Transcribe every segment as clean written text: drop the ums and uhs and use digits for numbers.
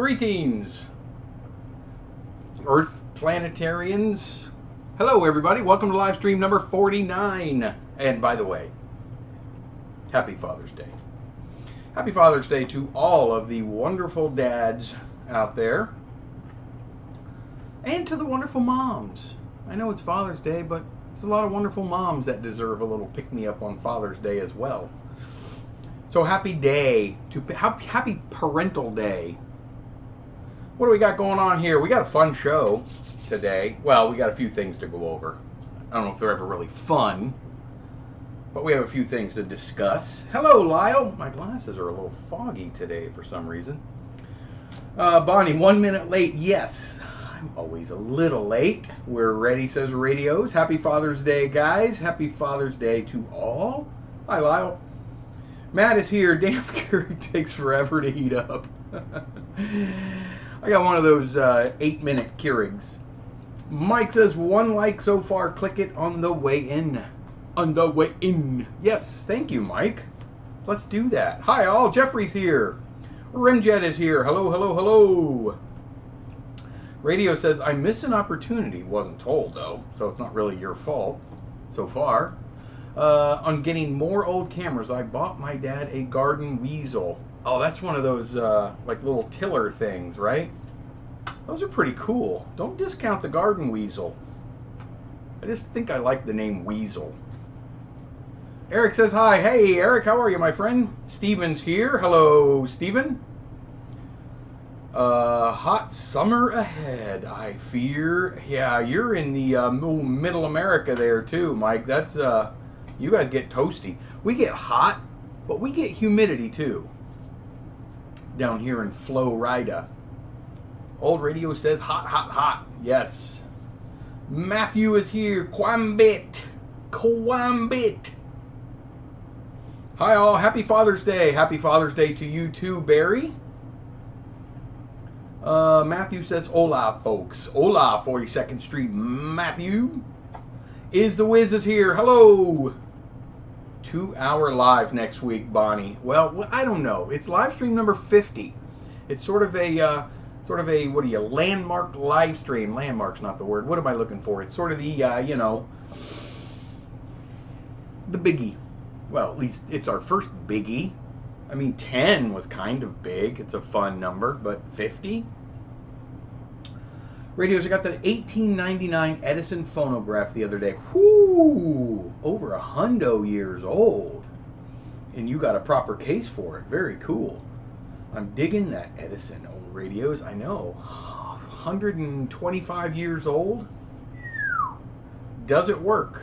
Greetings, Earth planetarians. Hello, everybody. Welcome to live stream number 49. And by the way, happy Father's Day. Happy Father's Day to all of the wonderful dads out there. And to the wonderful moms. I know it's Father's Day, but there's a lot of wonderful moms that deserve a little pick-me-up on Father's Day as well. So happy parental day. What do we got going on here? We got a fun show today. Well, we got a few things to go over. I don't know if they're ever really fun, but we have a few things to discuss. Hello, Lyle. My glasses are a little foggy today for some reason. Bonnie, 1 minute late. Yes, I'm always a little late. We're ready, says Radios. Happy Father's Day, guys. Happy Father's Day to all. Hi, Lyle. Matt is here. Damn, Keurig takes forever to heat up. I got one of those 8-minute Keurigs. Mike says 1 like so far. Click it on the way in. On the way in. Yes, thank you, Mike. Let's do that. Hi, all. Jeffrey's here. Rimjet is here. Hello, hello, hello. Radio says I missed an opportunity. Wasn't told though, so it's not really your fault so far. On getting more old cameras, I bought my dad a garden weasel. Oh, that's one of those like little tiller things, right? Those are pretty cool. Don't discount the garden weasel. I just think I like the name weasel. Eric says hi. Hey, Eric, how are you, my friend? Steven's here. Hello, Steven. Hot summer ahead, I fear. Yeah, you're in the middle America there too, Mike. That's you guys get toasty. We get hot, but we get humidity too. Down here in Florida. Old Radio says hot, hot, hot. Yes. Matthew is here. Quambit. Hi all. Happy Father's Day. Happy Father's Day to you too, Barry. Matthew says hola, folks. Hola, 42nd Street. Matthew. Is the Wiz is here. Hello. 2-hour live next week, Bonnie. Well, I don't know. It's live stream number 50. It's sort of a what do you, landmark live stream. Landmark's not the word. What am I looking for? It's sort of the you know, the biggie. Well, at least it's our first biggie. I mean, 10 was kind of big. It's a fun number, but 50. Radios, I got the 1899 Edison phonograph the other day. Whoo! Over 100 years old. And you got a proper case for it. Very cool. I'm digging that Edison old radios. I know. 125 years old. Does it work?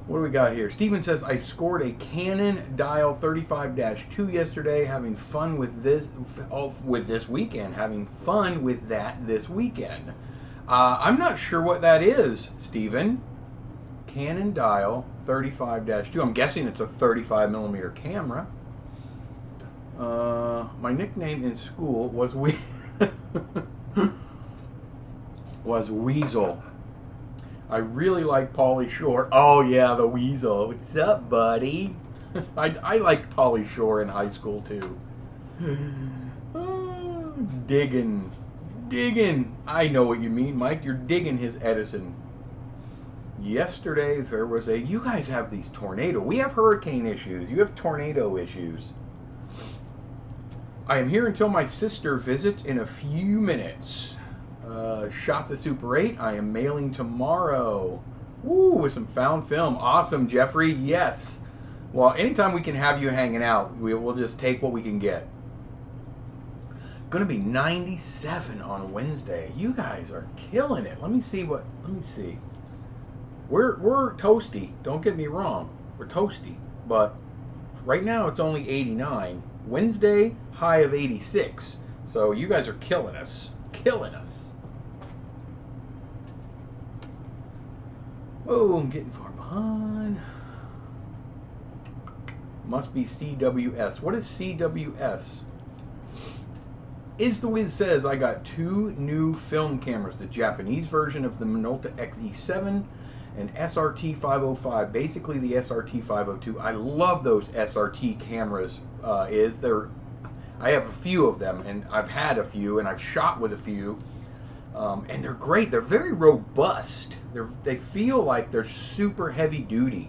What do we got here? Steven says, I scored a Canon Dial 35-2 yesterday, having fun with this weekend. Having fun with that this weekend. I'm not sure what that is, Steven. Canon Dial 35-2. I'm guessing it's a 35mm camera. My nickname in school was Weasel. I really like Pauly Shore. Oh yeah, the Weasel. What's up, buddy? I liked Pauly Shore in high school too. Digging. I know what you mean, Mike. You're digging his Edison. Yesterday there was a. You guys have these tornado. We have hurricane issues. You have tornado issues. I am here until my sister visits in a few minutes. Shot the Super 8. I am mailing tomorrow. Woo, with some found film. Awesome, Jeffrey. Yes. Well, anytime we can have you hanging out, we'll just take what we can get. Gonna be 97 on Wednesday. You guys are killing it. Let me see. We're toasty. Don't get me wrong. We're toasty. But right now it's only 89. Wednesday, high of 86. So you guys are killing us. Killing us. Oh, I'm getting far behind. Must be CWS. What is CWS? Is the Wiz says I got 2 new film cameras. The Japanese version of the Minolta XE7 and SRT 505. Basically the SRT 502. I love those SRT cameras. I have a few of them, and I've had a few, and I've shot with a few, and they're great. They're very robust. They feel like they're super heavy duty.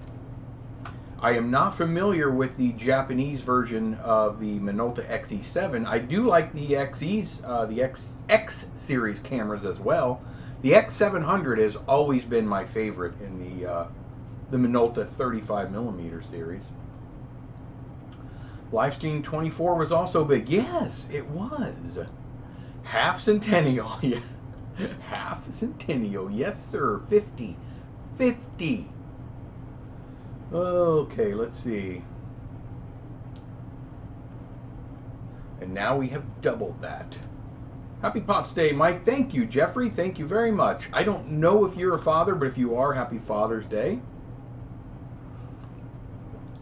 I am not familiar with the Japanese version of the Minolta XE7. I do like the XEs, the X series cameras as well. The X700 has always been my favorite in the Minolta 35mm series. Filmboy24 was also big. Yes, it was. Half centennial. Yeah. Half centennial. Yes, sir. 50. 50. Okay, let's see. And now we have doubled that. Happy Pops Day, Mike. Thank you, Jeffrey. Thank you very much. I don't know if you're a father, but if you are, happy Father's Day.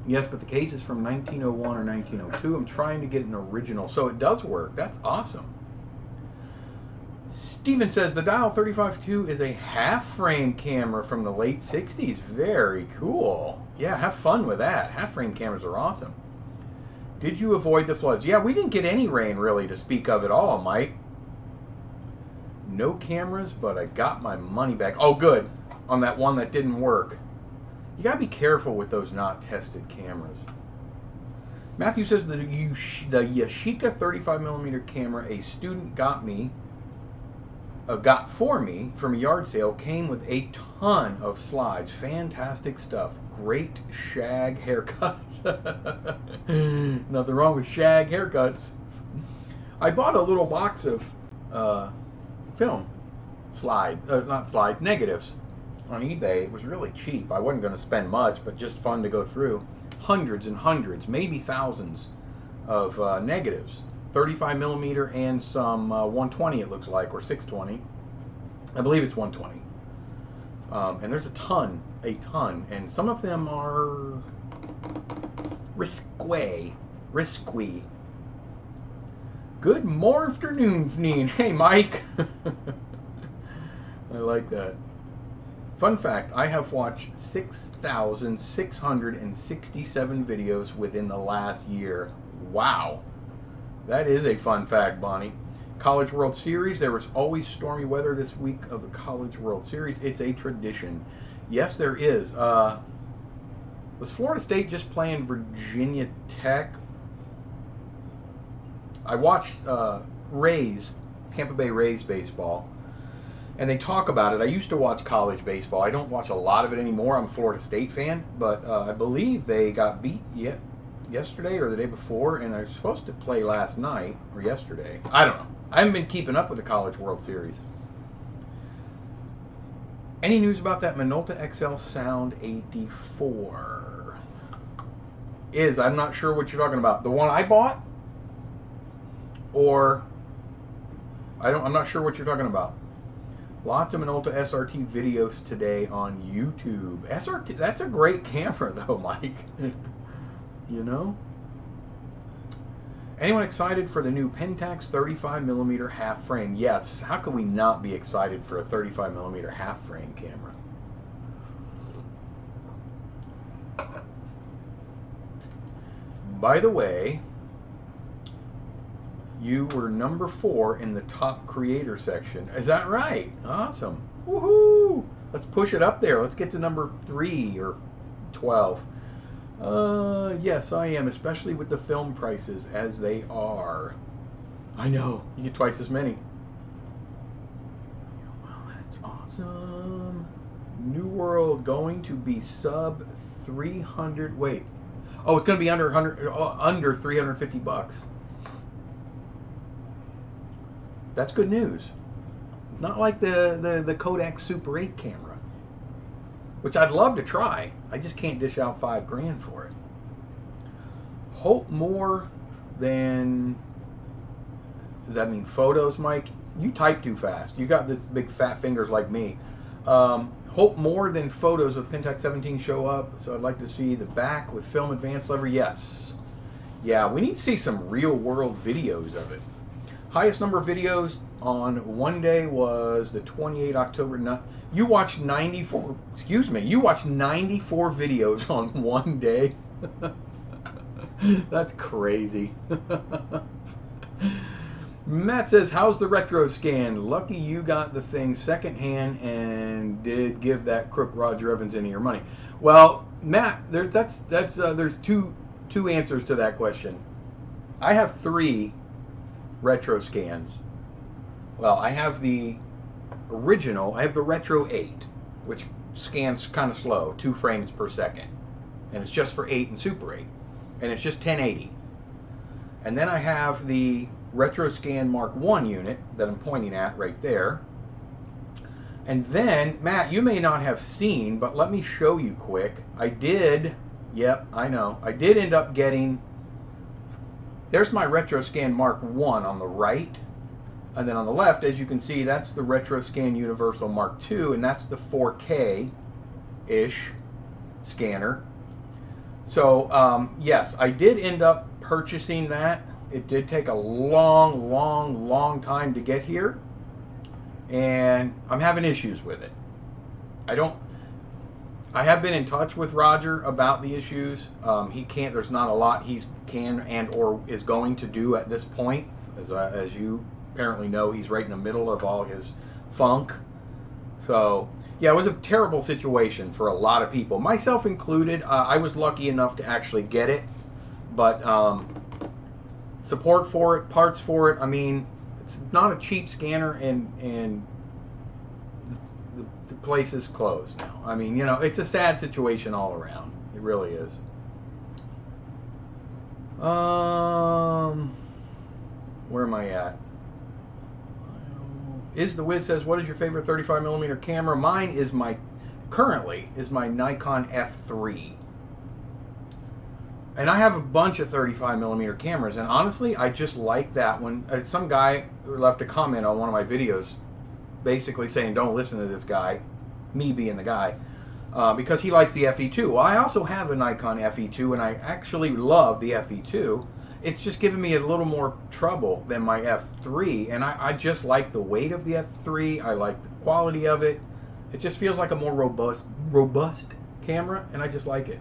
Yes, but the case is from 1901 or 1902. I'm trying to get an original, so it does work. That's awesome. Steven says the Dial 35-2 is a half-frame camera from the late 60s. Very cool. Yeah, have fun with that. Half-frame cameras are awesome. Did you avoid the floods? Yeah, we didn't get any rain really to speak of at all, Mike. No cameras, but I got my money back. Oh, good. On that one that didn't work. You gotta be careful with those not tested cameras. Matthew says the Yashica 35mm camera a student got for me from a yard sale came with a ton of slides. Fantastic stuff. Great shag haircuts. Nothing wrong with shag haircuts. I bought a little box of film negatives on eBay. It was really cheap. I wasn't going to spend much, but just fun to go through. Hundreds and hundreds, maybe thousands of negatives. 35mm and some 120 it looks like, or 620. I believe it's 120. And there's a ton, and some of them are risque. Good morning. Hey, Mike. I like that. Fun fact, I have watched 6,667 videos within the last year. Wow. That is a fun fact, Bonnie. College World Series. There was always stormy weather this week of the College World Series. It's a tradition. Yes, there is. Was Florida State just playing Virginia Tech? I watched Tampa Bay Rays baseball, and they talk about it. I used to watch college baseball. I don't watch a lot of it anymore. I'm a Florida State fan, but I believe they got beat yesterday or the day before, and they're supposed to play last night or yesterday. I don't know. I haven't been keeping up with the College World Series. Any news about that Minolta XL Sound 84? I'm not sure what you're talking about. The one I bought? Or I'm not sure what you're talking about. Lots of Minolta SRT videos today on YouTube. SRT, that's a great camera though, Mike. You know? Anyone excited for the new Pentax 35mm half frame? Yes. How could we not be excited for a 35mm half frame camera? By the way, you were number 4 in the top creator section. Is that right? Awesome. Woohoo! Let's push it up there. Let's get to number 3 or 12. Yes, I am, especially with the film prices as they are. I know, you get twice as many. Well, that's awesome. New World going to be sub 300. Wait, oh, it's going to be under 350 bucks. That's good news. Not like the Kodak Super 8 camera, which I'd love to try. I just can't dish out $5 grand for it. Hope more than, does that mean photos, Mike? You type too fast. You got this big fat fingers like me. Hope more than photos of Pentax 17 show up. So I'd like to see the back with film advance lever. Yes. Yeah, we need to see some real world videos of it. Highest number of videos on one day was the 28 October. You watched 94, excuse me, you watched 94 videos on one day. That's crazy. Matt says, how's the retro scan? Lucky you got the thing secondhand and did give that crook Roger Evans any of your money. Well, Matt, there's two answers to that question. I have 3 retro scans. Well, I have the original. I have the Retro 8, which scans kind of slow, 2 frames per second. And it's just for 8 and Super 8. And it's just 1080. And then I have the Retro Scan Mark 1 unit that I'm pointing at right there. And then, Matt, you may not have seen, but let me show you quick. I did, yep, I know. I did end up getting, there's my Retro Scan Mark 1 on the right. And then on the left, as you can see, that's the Retro Scan Universal Mark II, and that's the 4K-ish scanner. So, yes, I did end up purchasing that. It did take a long time to get here, and I'm having issues with it. I have been in touch with Roger about the issues. There's not a lot he can and or is going to do at this point. As you apparently know, he's right in the middle of all his funk. So, yeah, it was a terrible situation for a lot of people, myself included. I was lucky enough to actually get it, but support for it, parts for it, I mean, it's not a cheap scanner, and the place is closed now. I mean, you know, it's a sad situation all around. It really is. Where am I at? Is the Wiz says, what is your favorite 35mm camera? Mine is currently my Nikon F3. And I have a bunch of 35mm cameras, and honestly, I just like that one. Some guy left a comment on one of my videos basically saying, don't listen to this guy, me being the guy, because he likes the FE2. Well, I also have a Nikon FE2, and I actually love the FE2. It's just giving me a little more trouble than my F3, and I just like the weight of the F3. I like the quality of it. It just feels like a more robust camera, and I just like it.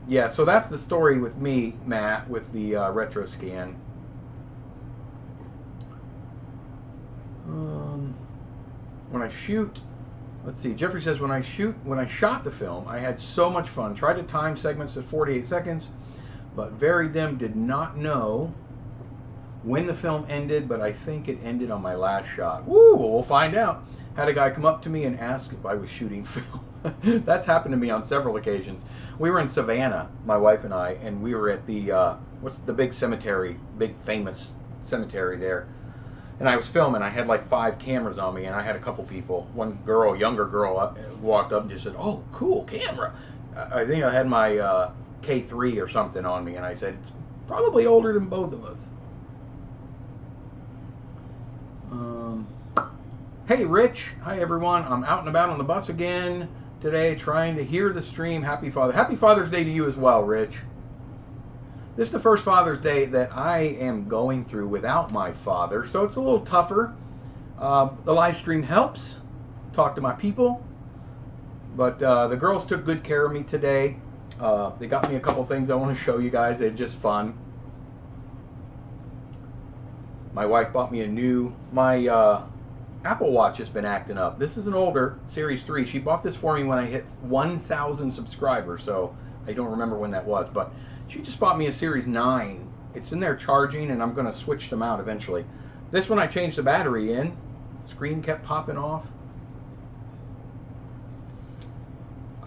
Yeah, so that's the story with me, Matt, with the retro scan. When I shoot, let's see, Jeffrey says, when I shot the film, I had so much fun. Tried to time segments at 48 seconds, but varied them. Did not know when the film ended, but I think it ended on my last shot. Woo, we'll find out. Had a guy come up to me and ask if I was shooting film. That's happened to me on several occasions. We were in Savannah, my wife and I, and we were at the, what's the big cemetery, big famous cemetery there. And I was filming. I had like 5 cameras on me, and I had a couple people. One girl, younger girl, walked up and just said, "Oh, cool camera." I think I had my K3 or something on me, and I said, "It's probably older than both of us." Hey, Rich. Hi, everyone. I'm out and about on the bus again today, trying to hear the stream. Happy Father's Day to you as well, Rich. This is the first Father's Day that I am going through without my father, so it's a little tougher. The live stream helps. Talk to my people. But the girls took good care of me today. They got me a couple things I want to show you guys. They're just fun. My wife bought me a new... My Apple Watch has been acting up. This is an older, Series 3. She bought this for me when I hit 1,000 subscribers, so I don't remember when that was, but she just bought me a Series 9. It's in there charging, and I'm going to switch them out eventually. This one I changed the battery in. Screen kept popping off.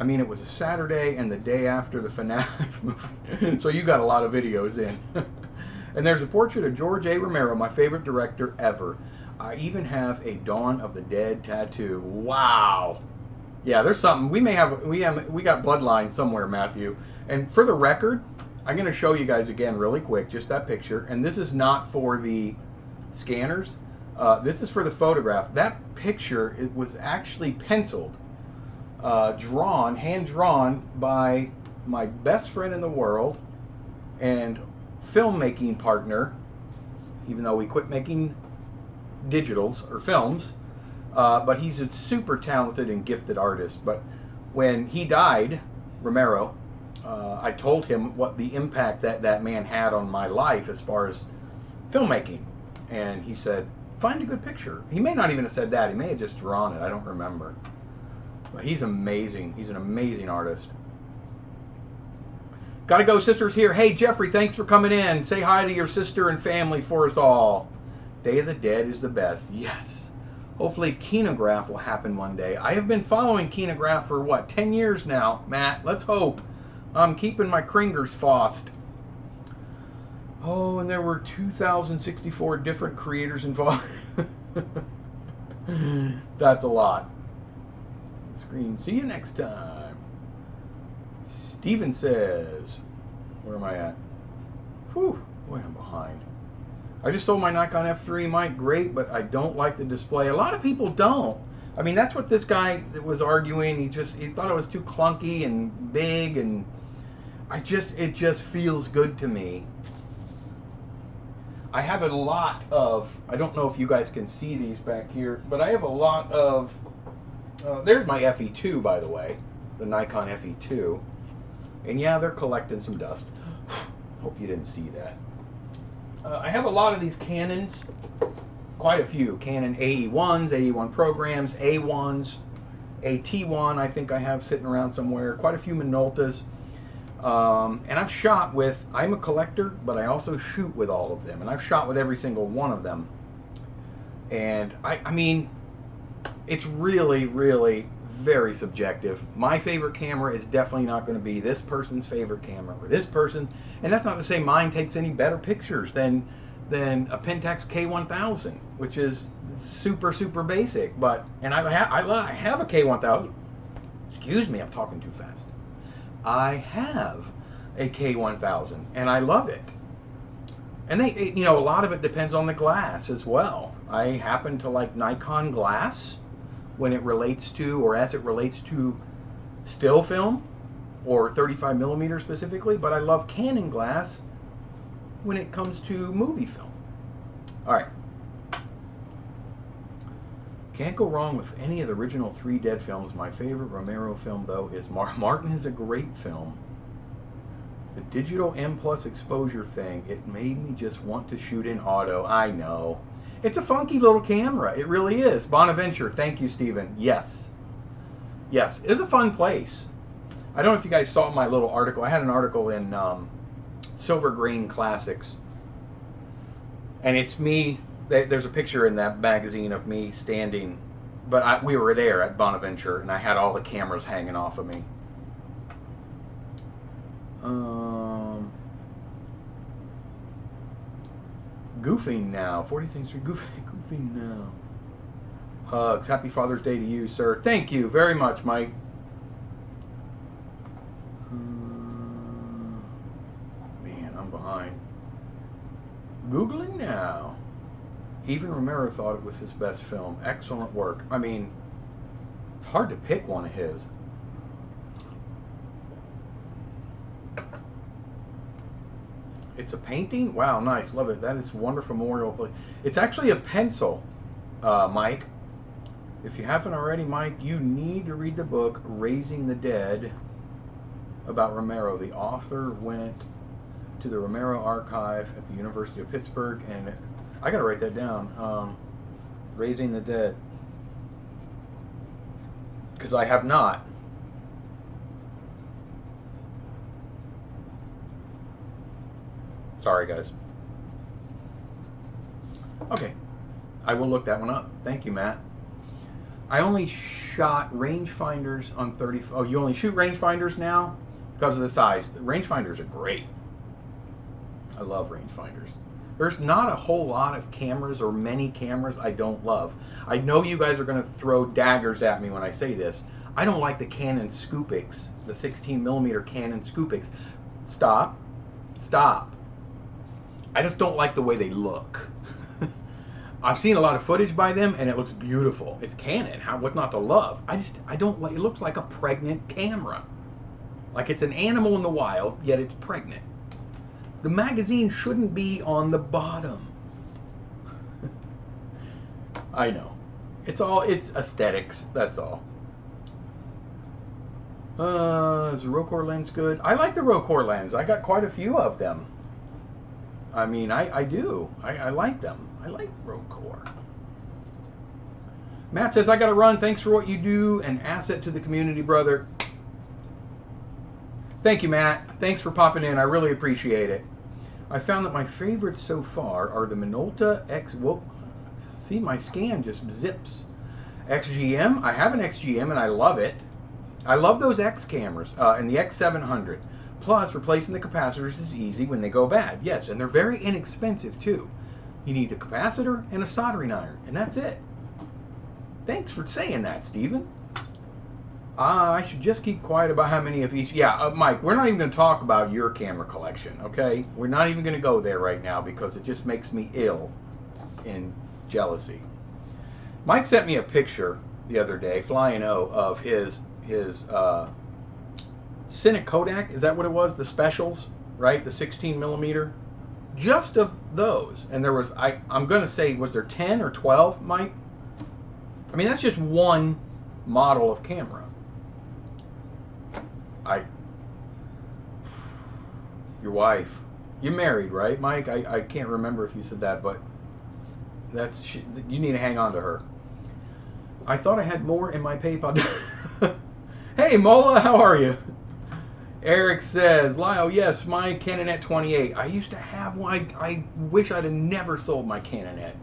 I mean, it was a Saturday and the day after the finale movie, so you got a lot of videos in. And there's a portrait of George A. Romero, my favorite director ever. I even have a Dawn of the Dead tattoo. Wow. Yeah, there's something. We got bloodline somewhere, Matthew. And for the record, I'm going to show you guys again really quick, just that picture. And this is not for the scanners. This is for the photograph. That picture, it was actually penciled, hand-drawn by my best friend in the world and filmmaking partner, even though we quit making digitals or films, but he's a super talented and gifted artist. But when he died, Romero, I told him what the impact that man had on my life as far as filmmaking. And he said, find a good picture. He may not even have said that. He may have just drawn it. I don't remember. But he's amazing. He's an amazing artist. Gotta go, sister's here. Hey, Jeffrey, thanks for coming in. Say hi to your sister and family for us all. Day of the Dead is the best. Yes. Hopefully Kinograph will happen one day. I have been following Kinograph for, what, 10 years now, Matt? Let's hope. I'm keeping my cringers frost. Oh, and there were 2,064 different creators involved. That's a lot. Screen. See you next time. Steven says, where am I at? Whew, boy, I'm behind. I just sold my Nikon F3 mic, great, but I don't like the display. A lot of people don't. I mean, that's what this guy was arguing. He thought it was too clunky and big, and it just feels good to me. I have a lot of, I don't know if you guys can see these back here, but I have a lot of, there's my FE2, by the way, the Nikon FE2. And yeah, they're collecting some dust. Hope you didn't see that. I have a lot of these Canons, quite a few. Canon AE1s, AE1 programs, A1s, AT1 I think I have sitting around somewhere. Quite a few Minoltas. And I've shot with, I'm a collector, but I also shoot with all of them. And I've shot with every single one of them. And I mean, it's really, really very subjective. My favorite camera is definitely not going to be this person's favorite camera or this person. And that's not to say mine takes any better pictures than a Pentax K1000, which is super, super basic. But, and I have a K1000. Excuse me, I'm talking too fast. I have a K1000 and I love it. And you know, a lot of it depends on the glass as well. I happen to like Nikon glass when it relates to, or as it relates to still film or 35mm specifically, but I love Canon glass when it comes to movie film. All right. Can't go wrong with any of the original 3 Dead films. My favorite Romero film, though, is Martin is a great film. The digital M+ exposure thing, it made me just want to shoot in auto. I know. It's a funky little camera. It really is. Bonaventure, thank you, Stephen. Yes. Yes, it's a fun place. I don't know if you guys saw my little article. I had an article in Silver Grain Classics. And it's me. There's a picture in that magazine of me standing. But we were there at Bonaventure, and I had all the cameras hanging off of me. Goofing now. 40 Street goofing now. Hugs. Happy Father's Day to you, sir. Thank you very much, Mike. Man, I'm behind. Googling now. Even Romero thought it was his best film. Excellent work. I mean, it's hard to pick one of his. It's a painting? Wow, nice. Love it. That is wonderful memorial. It's actually a pencil, Mike. If you haven't already, Mike, you need to read the book Raising the Dead about Romero. The author went to the Romero archive at the University of Pittsburgh, and I got to write that down. Raising the Dead. Because I have not. Sorry, guys. Okay. I will look that one up. Thank you, Matt. I only shot rangefinders on 30... Oh, you only shoot rangefinders now? Because of the size. The rangefinders are great. I love rangefinders. There's not a whole lot of cameras or many cameras I don't love. I know you guys are going to throw daggers at me when I say this. I don't like the Canon Scoopix, the 16mm Canon Scoopix. Stop. Stop. I just don't like the way they look. I've seen a lot of footage by them and it looks beautiful. It's Canon. What not to love? I don't like, it looks like a pregnant camera. Like it's an animal in the wild, yet it's pregnant. The magazine shouldn't be on the bottom. I know. It's aesthetics, that's all. Is the Rocore lens good? I like the Rocore lens. I got quite a few of them. I mean, I do. I like them. I like Rocore. Matt says, I got to run. Thanks for what you do. An asset to the community, brother. Thank you, Matt. Thanks for popping in. I really appreciate it. I found that my favorites so far are the Minolta X... Whoa. See, my scan just zips. XGM. I have an XGM and I love it. I love those X cameras and the X700. Plus, replacing the capacitors is easy when they go bad. Yes, and they're very inexpensive too. You need a capacitor and a soldering iron, and that's it. Thanks for saying that, Steven. I should just keep quiet about how many of each. Yeah, Mike, we're not even going to talk about your camera collection, okay? We're not even going to go there right now because it just makes me ill in jealousy. Mike sent me a picture the other day, Flying O, of his Cine Kodak. Is that what it was? The specials, right? The 16 millimeter. Just of those, and there was I'm going to say, was there 10 or 12, Mike? I mean, that's just one model of camera. Your wife, you're married, right, Mike? I can't remember if you said that, but you need to hang on to her. I thought I had more in my PayPal. Hey, Mola, how are you? Eric says, Lyle, yes, my Canonet 28. I used to have one. I wish I'd have never sold my Canonet.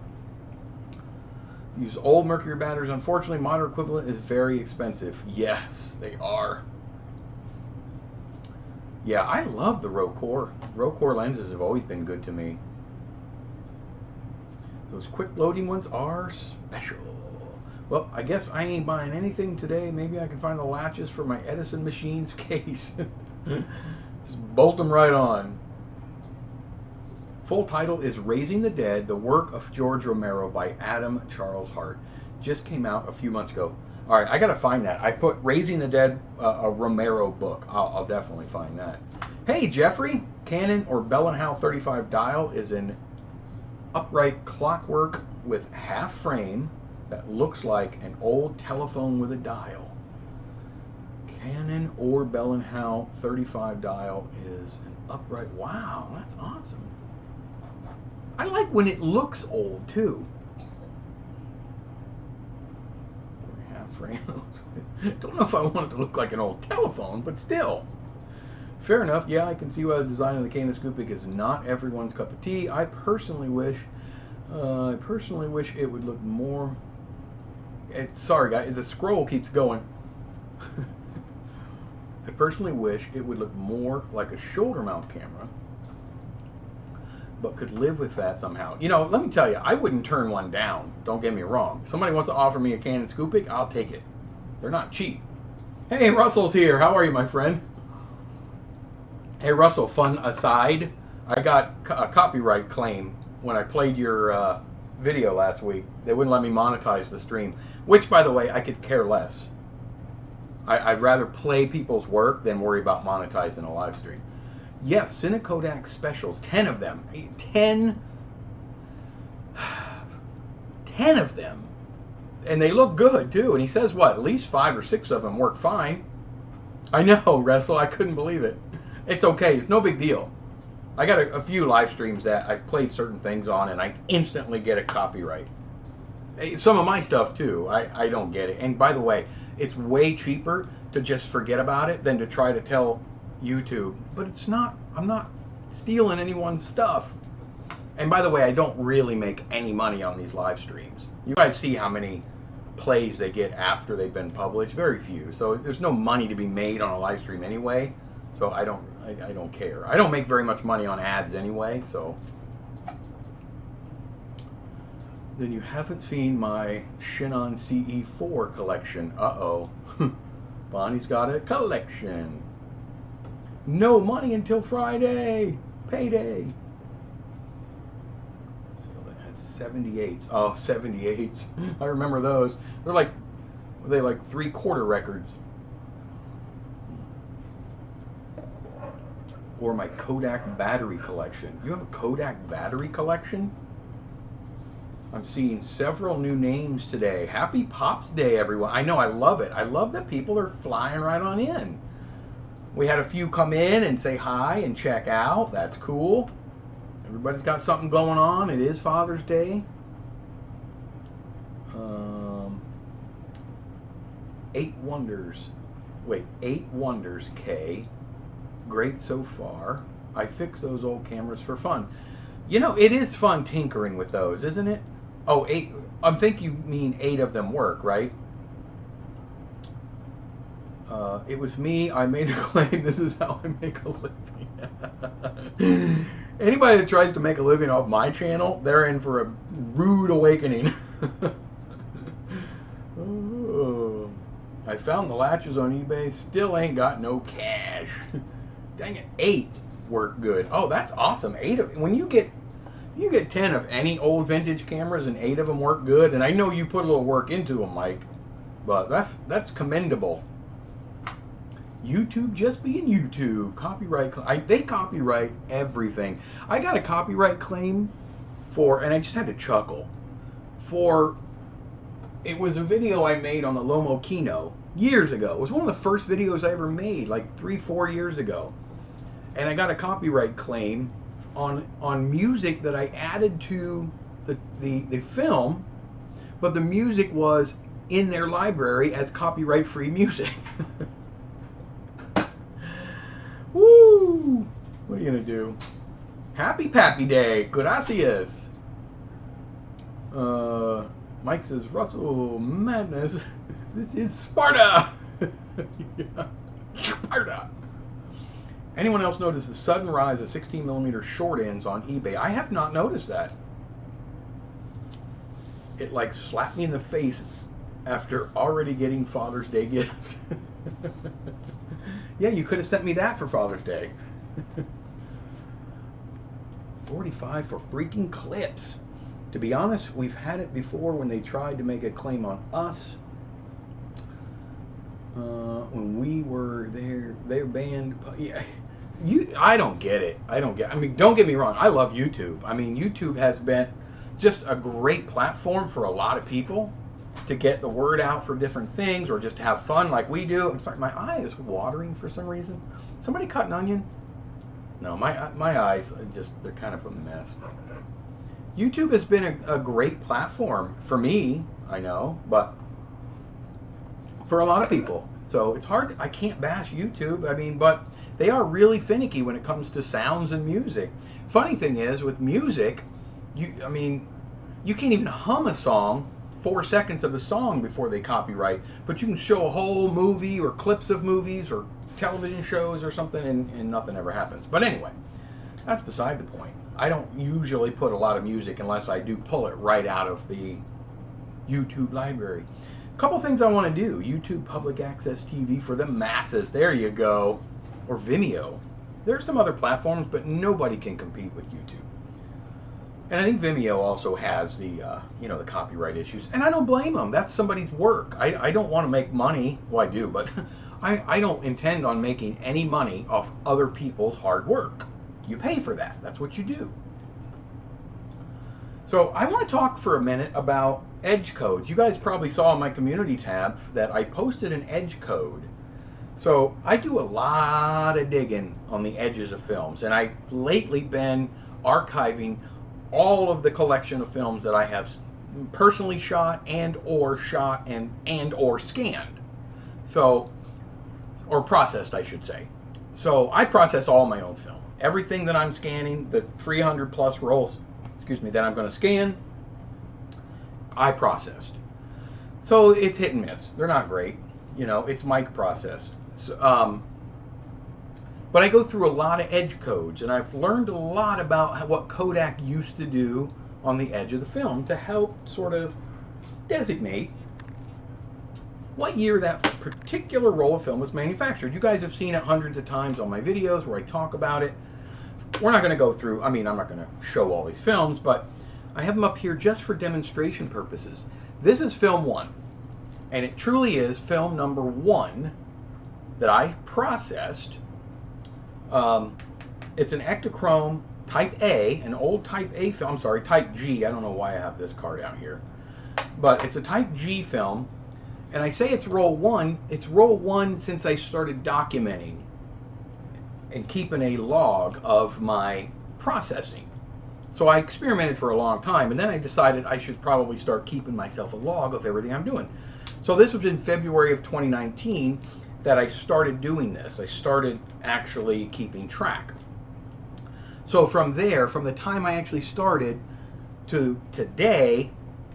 Use old mercury batteries. Unfortunately, modern equivalent is very expensive. Yes, they are. Yeah, I love the Rocore. Rocore lenses have always been good to me. Those quick loading ones are special. Well, I guess I ain't buying anything today. Maybe I can find the latches for my Edison Machines case. Just bolt them right on. Full title is Raising the Dead, the work of George Romero by Adam Charles Hart. Just came out a few months ago. All right, I got to find that. I put Raising the Dead, a Romero book. I'll definitely find that. Hey, Jeffrey, Canon or Bell & Howell 35 dial is an upright clockwork with half frame that looks like an old telephone with a dial. Canon or Bell & Howell 35 dial is an upright. Wow, that's awesome. I like when it looks old too. Half frame. Don't know if I want it to look like an old telephone, but still. Fair enough. Yeah, I can see why the design of the Canoscopic is not everyone's cup of tea. I personally wish it would look more. Sorry, guys, the scroll keeps going. I personally wish it would look more like a shoulder mount camera, but could live with that somehow. You know, let me tell you, I wouldn't turn one down. Don't get me wrong. If somebody wants to offer me a Canon Scopic, I'll take it. They're not cheap. Hey, Russell's here. How are you, my friend? Hey, Russell, fun aside, I got a copyright claim when I played your video last week. They wouldn't let me monetize the stream, which, by the way, I could care less. I'd rather play people's work than worry about monetizing a live stream. Yes, Cine Kodak specials, 10 of them. 10 of them. And they look good, too. And he says, what, at least 5 or 6 of them work fine. I know, Russell, I couldn't believe it. It's okay, it's no big deal. I got a few live streams that I played certain things on and I instantly get a copyright. Some of my stuff, too, I don't get it. And by the way, it's way cheaper to just forget about it than to try to tell YouTube. But it's not, I'm not stealing anyone's stuff. And by the way, I don't really make any money on these live streams. You guys see how many plays they get after they've been published? Very few. So there's no money to be made on a live stream anyway. So I don't care. I don't make very much money on ads anyway, so. Then you haven't seen my Chinon CE4 collection. Uh-oh. Bonnie's got a collection. No money until Friday. Payday. So that has 78s. Oh, 78s. I remember those. They're like 3/4 records. Or my Kodak battery collection. You have a Kodak battery collection? I'm seeing several new names today. Happy Pops Day, everyone. I know, I love it. I love that people are flying right on in. We had a few come in and say hi and check out. That's cool. Everybody's got something going on. It is Father's Day. 8 Wonders. Wait, 8 Wonders, K. Great so far. I fix those old cameras for fun. You know, it is fun tinkering with those, isn't it? Oh, 8. I think you mean 8 of them work, right? It was me. I made the claim. This is how I make a living. Anybody that tries to make a living off my channel, they're in for a rude awakening. Oh, I found the latches on eBay. Still ain't got no cash. Dang it. 8 work good. Oh, that's awesome. 8 of when you get 10 of any old vintage cameras and 8 of them work good. And I know you put a little work into them, Mike, but that's commendable. YouTube just being YouTube. Copyright. They copyright everything. I got a copyright claim for, and I just had to chuckle, for, it was a video I made on the Lomo Kino years ago. It was one of the first videos I ever made, like 3-4 years ago. And I got a copyright claim on music that I added to the film, but the music was in their library as copyright-free music. Woo! What are you gonna do? Happy Pappy Day. Gracias. Mike says, Russell Madness. This is Sparta. Yeah. Sparta. Anyone else notice the sudden rise of 16mm short ends on eBay? I have not noticed that. It like slapped me in the face after already getting Father's Day gifts. Yeah, you could have sent me that for Father's Day. 45 for freaking clips. To be honest, we've had it before when they tried to make a claim on us. When we were there, their band. Yeah, I don't get it. I mean, don't get me wrong. I love YouTube. I mean, YouTube has been just a great platform for a lot of people to get the word out for different things or just have fun like we do. I'm sorry, my eye is watering for some reason. Somebody cut an onion? No, my eyes are just, they're kind of a mess. YouTube has been a great platform for me, I know, but for a lot of people. So it's hard, I can't bash YouTube, I mean, but they are really finicky when it comes to sounds and music. Funny thing is, with music, you can't even hum a song, 4 seconds of a song before they copyright, but you can show a whole movie or clips of movies or television shows or something and nothing ever happens. But anyway, that's beside the point. I don't usually put a lot of music unless I do pull it right out of the YouTube library. A couple things I want to do. YouTube Public Access TV for the masses. There you go. Or Vimeo. There's some other platforms, but nobody can compete with YouTube. And I think Vimeo also has the, the copyright issues. And I don't blame them. That's somebody's work. I don't want to make money. Well, I do, but I don't intend on making any money off other people's hard work. You pay for that. That's what you do. So I want to talk for a minute about edge codes. You guys probably saw in my community tab that I posted an edge code. So I do a lot of digging on the edges of films. And I've lately been archiving all of the collection of films that I have personally shot and or scanned. So, or processed, I should say. So I process all my own film. Everything that I'm scanning, the 300 plus rolls, that I'm going to scan, I processed. So it's hit and miss. They're not great. It's mic processed. So, but I go through a lot of edge codes, and I've learned a lot about what Kodak used to do on the edge of the film to help sort of designate what year that particular roll of film was manufactured. You guys have seen it hundreds of times on my videos where I talk about it. We're not going to go through, I'm not going to show all these films, but I have them up here just for demonstration purposes. This is film 1, and it truly is film number 1 that I processed. It's an Ektachrome Type A, an old Type A film. I'm sorry, Type G. I don't know why I have this card out here. But it's a Type G film. And I say it's roll 1. It's roll 1 since I started documenting and keeping a log of my processing. So I experimented for a long time, and then I decided I should probably start keeping myself a log of everything I'm doing. So this was in February of 2019 that I started doing this. I started actually keeping track. So from there, from the time I actually started to today,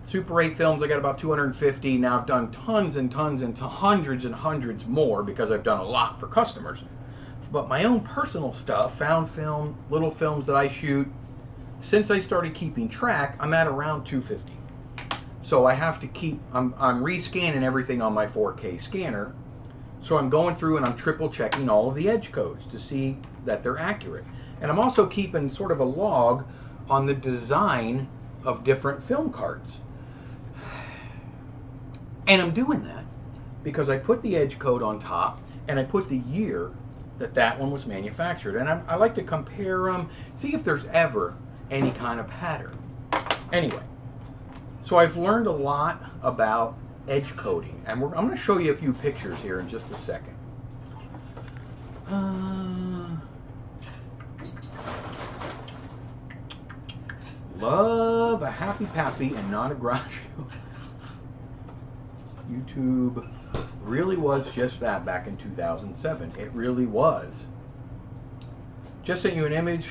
Super 8 films, I got about 250. Now I've done tons and tons and hundreds and hundreds more because I've done a lot for customers. But my own personal stuff, found film, little films that I shoot, since I started keeping track, I'm at around 250. So I have to keep, I'm rescanning everything on my 4K scanner. So I'm going through and I'm triple checking all of the edge codes to see that they're accurate. And I'm also keeping sort of a log on the design of different film cards. And I'm doing that because I put the edge code on top and I put the year that that one was manufactured. And I like to compare them, see if there's ever any kind of pattern. Anyway, so I've learned a lot about edge coding, and I'm going to show you a few pictures here in just a second. Love a happy pappy and not a garage. YouTube really was just that back in 2007. It really was. Just sent you an image.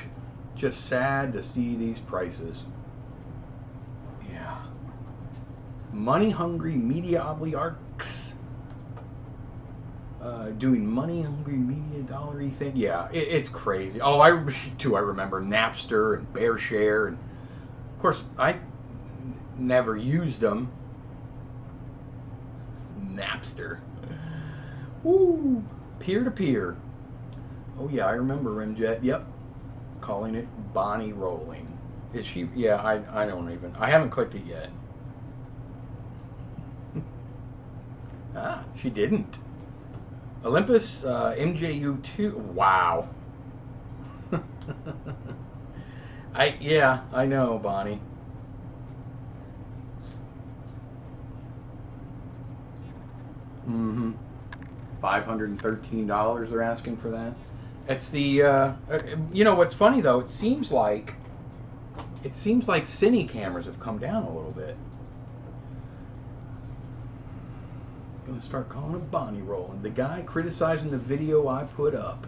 Just sad to see these prices. Yeah. Money-hungry media oligarchs doing money-hungry media dollar-y thing. Yeah, it's crazy. Oh, I remember Napster and BearShare, and of course I never used them. Napster. Woo! Peer-to-peer. Oh yeah, I remember Remjet. Yep. Calling it Bonnie Rolling. Is she? Yeah, I don't even. I haven't clicked it yet. Ah, she didn't. Olympus MJU2. Wow. Yeah, I know, Bonnie. Mm-hmm. $513 they're asking for that. It's the you know what's funny though, it seems like cine cameras have come down a little bit. I'm gonna start calling it Bonnie Rolling. The guy criticizing the video I put up.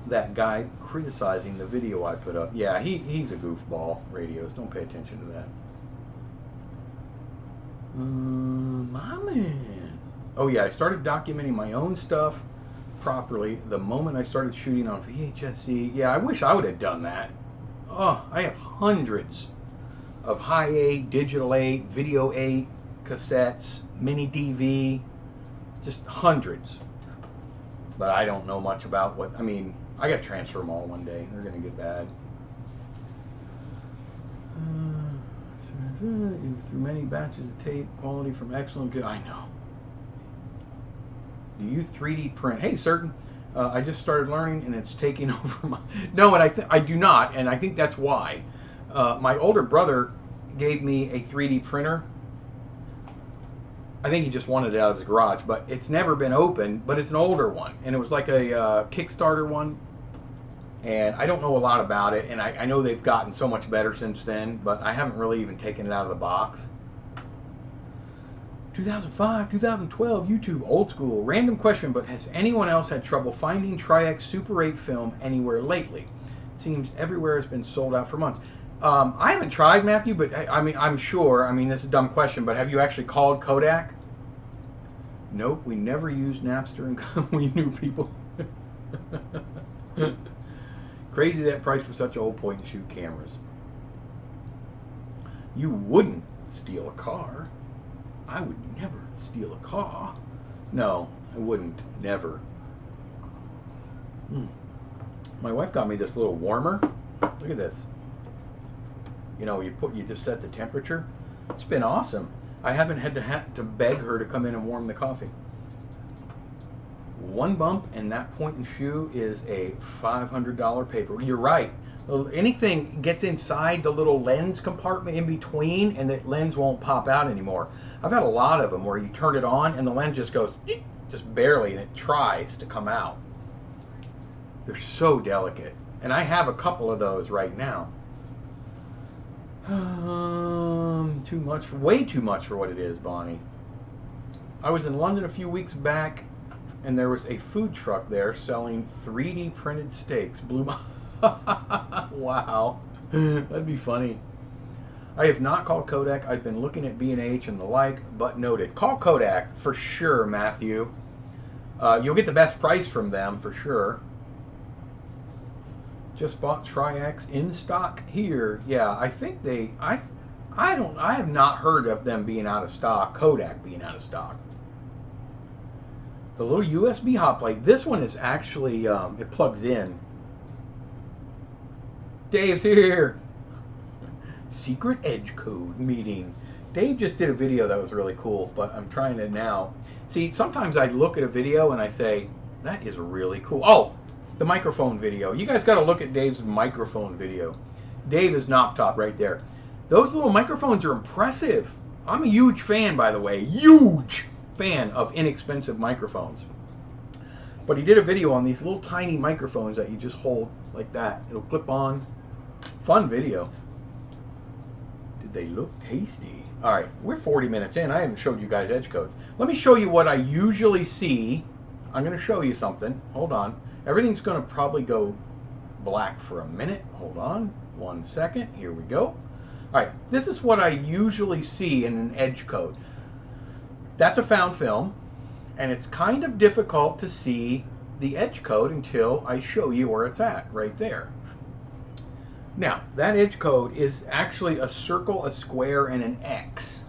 That guy criticizing the video I put up. Yeah, he's a goofball. Radios, don't pay attention to that. My man. Oh yeah, I started documenting my own stuff properly the moment I started shooting on VHS-C. Yeah, I wish I would have done that. Oh, I have hundreds of high 8, digital 8, video 8 cassettes, mini DV, just hundreds. But I don't know much about what, I mean, I got to transfer them all one day. They're going to get bad. Through many batches of tape, quality from excellent, good. I know. Do you 3D print? Hey, certain. I just started learning, and it's taking over my. No, and I do not, and I think that's why. My older brother gave me a 3D printer. I think he just wanted it out of his garage, but it's never been opened. But it's an older one, and it was like a Kickstarter one. And I don't know a lot about it, and I know they've gotten so much better since then, but I haven't really even taken it out of the box. 2005, 2012, YouTube, old school. Random question, but has anyone else had trouble finding Tri-X Super 8 film anywhere lately? Seems everywhere has been sold out for months. I haven't tried, Matthew, but I mean, I'm sure. I mean, this is a dumb question, but have you actually called Kodak? Nope, we never used Napster, and we knew people. Crazy that price for such old point-and-shoot cameras. You wouldn't steal a car. I would never steal a car. No, I wouldn't. Never. My wife got me this little warmer. Look at this. You know, you just set the temperature. It's been awesome. I haven't had to beg her to come in and warm the coffee. One bump and that point and shoe is a $500 paper. You're right. Anything gets inside the little lens compartment in between, and the lens won't pop out anymore. I've had a lot of them where you turn it on and the lens just goes, just barely, and it tries to come out. They're so delicate. And I have a couple of those right now. Too much, way too much for what it is, Bonnie. I was in London a few weeks back, and there was a food truck there selling 3D printed steaks. Blew my... Wow. That'd be funny. I have not called Kodak. I've been looking at B&H and the like, but noted. Call Kodak for sure, Matthew. You'll get the best price from them for sure. Just bought Tri-X in stock here. Yeah, I think they... I have not heard of them being out of stock. Kodak being out of stock. The little USB hot plate. This one is actually, it plugs in. Dave's here. Secret edge code meeting. Dave just did a video that was really cool, but I'm trying to now. See, sometimes I look at a video and I say, that is really cool. Oh, the microphone video. You guys got to look at Dave's microphone video. Dave is knob top right there. Those little microphones are impressive. I'm a huge fan, by the way. Huge fan of inexpensive microphones. But he did a video on these little tiny microphones that you just hold like that. It'll clip on. Fun video. Did they look tasty? All right, we're 40 minutes in. I haven't showed you guys edge codes. Let me show you what I usually see. I'm going to show you something. Hold on. Everything's going to probably go black for a minute. Hold on. 1 second. Here we go. All right, this is what I usually see in an edge code. That's a found film, and it's kind of difficult to see the edge code until I show you where it's at, right there. Now, that edge code is actually a circle, a square, and an X.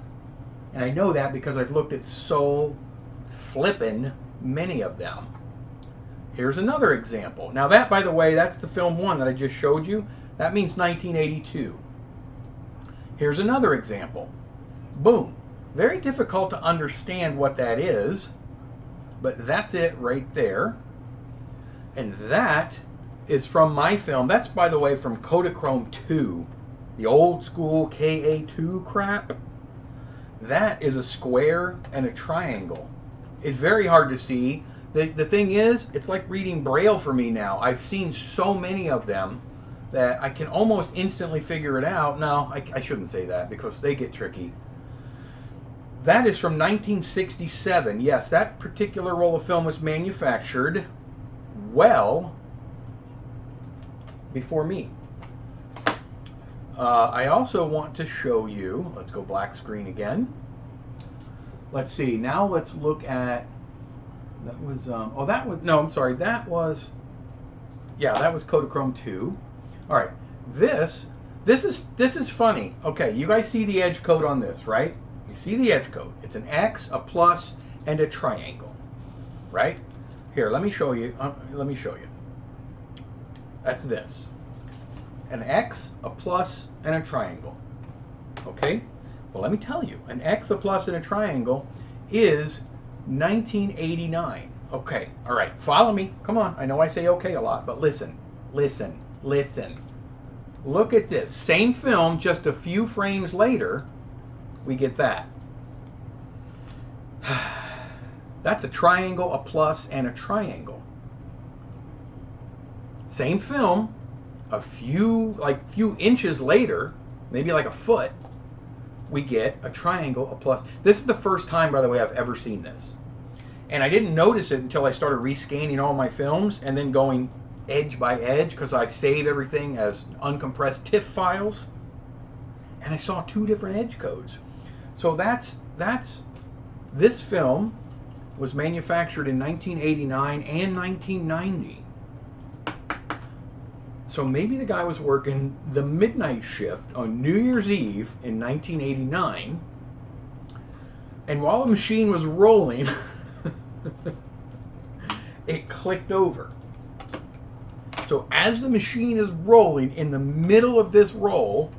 And I know that because I've looked at so flippin' many of them. Here's another example. Now that, by the way, that's the film 1 that I just showed you. That means 1982. Here's another example. Boom. Very difficult to understand what that is, but that's it right there. And that is from my film. That's, by the way, from Kodachrome 2, the old school KA2 crap. That is a square and a triangle. It's very hard to see. The thing is, it's like reading Braille for me now. I've seen so many of them that I can almost instantly figure it out. No, I shouldn't say that because they get tricky. That is from 1967. Yes, that particular roll of film was manufactured well before me. I also want to show you, let's go black screen again. Let's see, now let's look at, that was, oh that was, no, I'm sorry, that was, yeah, that was Kodachrome 2. All right, this is funny. Okay, you guys see the edge code on this, right? You see the edge code. It's an X, a plus, and a triangle, right? Here, let me show you. That's this. An X, a plus, and a triangle. Okay? Well, let me tell you. An X, a plus, and a triangle is 1989. Okay, all right. Follow me. Come on. I know I say okay a lot, but listen. Listen. Listen. Look at this. Same film, just a few frames later, we get that. That's a triangle, a plus, and a triangle. Same film, a few inches later, maybe like a foot, we get a triangle, a plus. This is the first time, by the way, I've ever seen this. And I didn't notice it until I started rescanning all my films and then going edge by edge because I save everything as uncompressed TIFF files. And I saw two different edge codes. So this film was manufactured in 1989 and 1990. So maybe the guy was working the midnight shift on New Year's Eve in 1989, and while the machine was rolling, it clicked over. So as the machine is rolling, in the middle of this roll,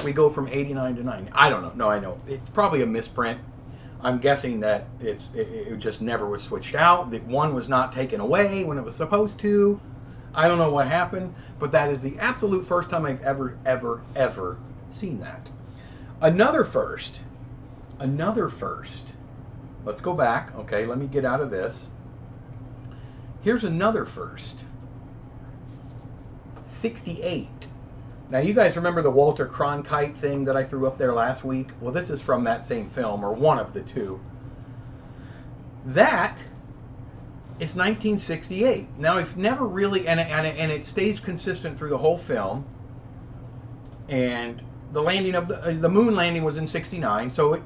we go from 89 to 90. I don't know. No, I know. It's probably a misprint. I'm guessing that it just never was switched out. That one was not taken away when it was supposed to. I don't know what happened, but that is the absolute first time I've ever seen that. Another first. Let's go back. Okay, let me get out of this. Here's another first. 1968. Now, you guys remember the Walter Cronkite thing that I threw up there last week? Well, this is from that same film, or one of the two. That is 1968. Now, it's never really, and it stays consistent through the whole film. And the landing of the moon landing was in 69, so it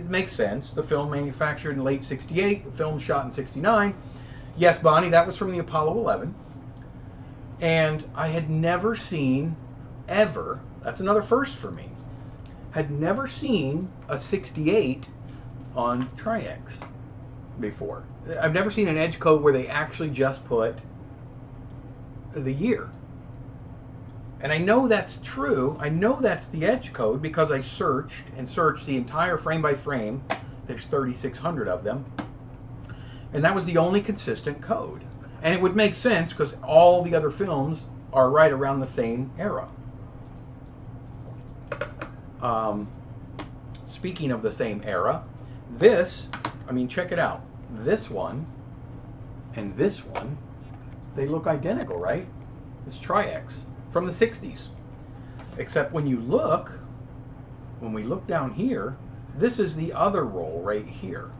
makes sense. The film manufactured in late 68, the film shot in 69. Yes, Bonnie, that was from the Apollo 11. And I had never seen, ever, that's another first for me, had never seen a 68 on Tri-X before. I've never seen an edge code where they actually just put the year. And I know that's true. I know that's the edge code because I searched the entire frame by frame. There's 3,600 of them. And that was the only consistent code. And it would make sense because all the other films are right around the same era. Speaking of the same era, this, I mean, check it out. This one and this one, they look identical, right? It's Tri-X from the 60s. Except when we look down here, this is the other roll right here.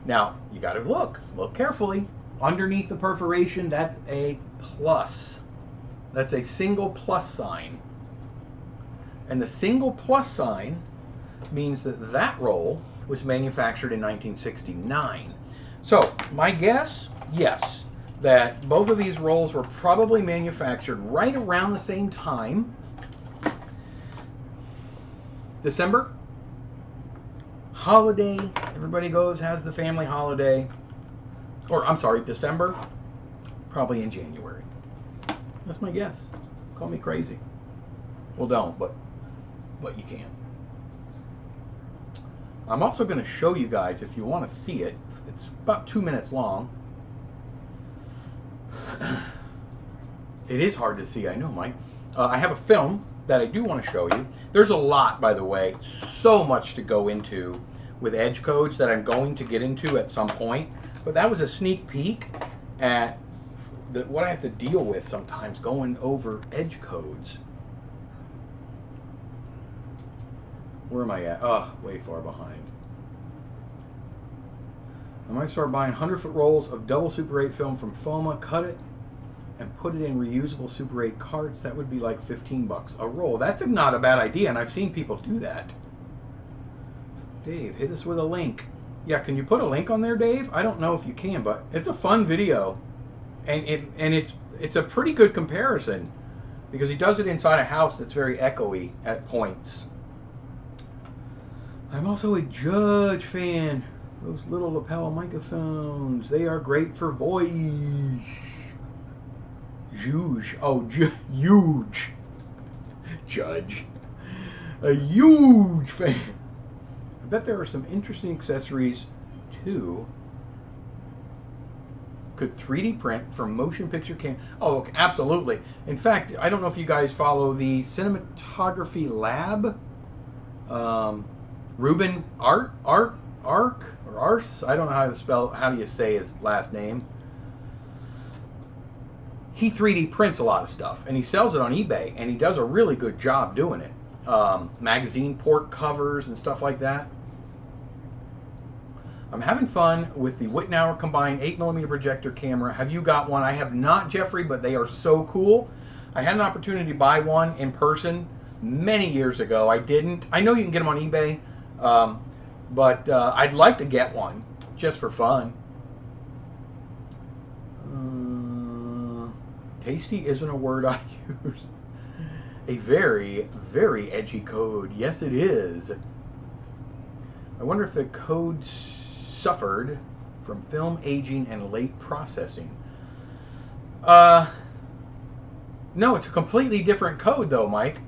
Now, you got to look carefully. Underneath the perforation, that's a plus. That's a single plus sign. And the single plus sign means that that roll was manufactured in 1969. So, my guess, yes, that both of these rolls were probably manufactured right around the same time. December, holiday, everybody goes, has the family holiday. Or, I'm sorry, December, probably in January. That's my guess. Call me crazy. Well, don't, but you can. I'm also going to show you guys, if you want to see it, it's about 2 minutes long. It is hard to see, I know, Mike. I have a film that I do want to show you. There's a lot, by the way, so much to go into with edge codes that I'm going to get into at some point. But that was a sneak peek at what I have to deal with sometimes going over edge codes. Where am I at? Oh, way far behind. I might start buying 100-foot rolls of double Super 8 film from FOMA, cut it, and put it in reusable Super 8 carts. That would be like $15 a roll. That's not a bad idea, and I've seen people do that. Dave, hit us with a link. Yeah, can you put a link on there, Dave? I don't know if you can, but it's a fun video. And it's a pretty good comparison because he does it inside a house that's very echoey at points. I'm also a Judge fan. Those little lapel microphones, they are great for voice. Huge. Oh, huge. Judge. A huge fan. I bet there are some interesting accessories too. Could 3D print from motion picture cam. Oh, absolutely. In fact, I don't know if you guys follow the Cinematography Lab. Ruben Ark or Ars. I don't know how do you say his last name. He 3D prints a lot of stuff and he sells it on eBay and he does a really good job doing it. Magazine port covers and stuff like that. I'm having fun with the Wittenauer combined 8mm projector camera. Have you got one? I have not, Jeffrey, but they are so cool. I had an opportunity to buy one in person many years ago. I didn't. I know you can get them on eBay, but I'd like to get one just for fun. Tasty isn't a word I use. A very, very edgy code. Yes, it is. I wonder if the code suffered from film aging and late processing. No, it's a completely different code though, Mike.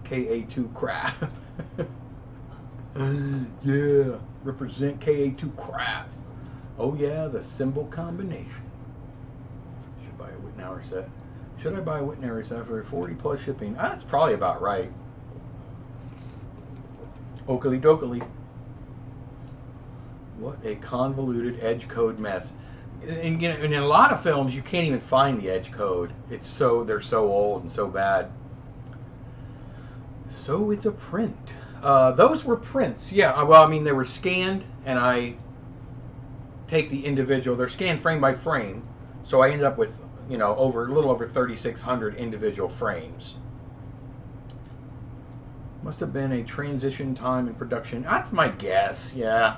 KA2 crap. Yeah, represent KA2 crap. Oh yeah, the symbol combination. Should buy a Wittenauer set. Should I buy a Wittenauer set for 40 plus shipping? That's probably about right. Oakley dokley. What a convoluted edge code mess. And, you know, and in a lot of films, you can't even find the edge code. They're so old and so bad. So it's a print. Those were prints. Yeah, well, I mean, they were scanned, and I take the individual. They're scanned frame by frame, so I ended up with, you know, a little over 3,600 individual frames. Must have been a transition time in production. That's my guess. Yeah.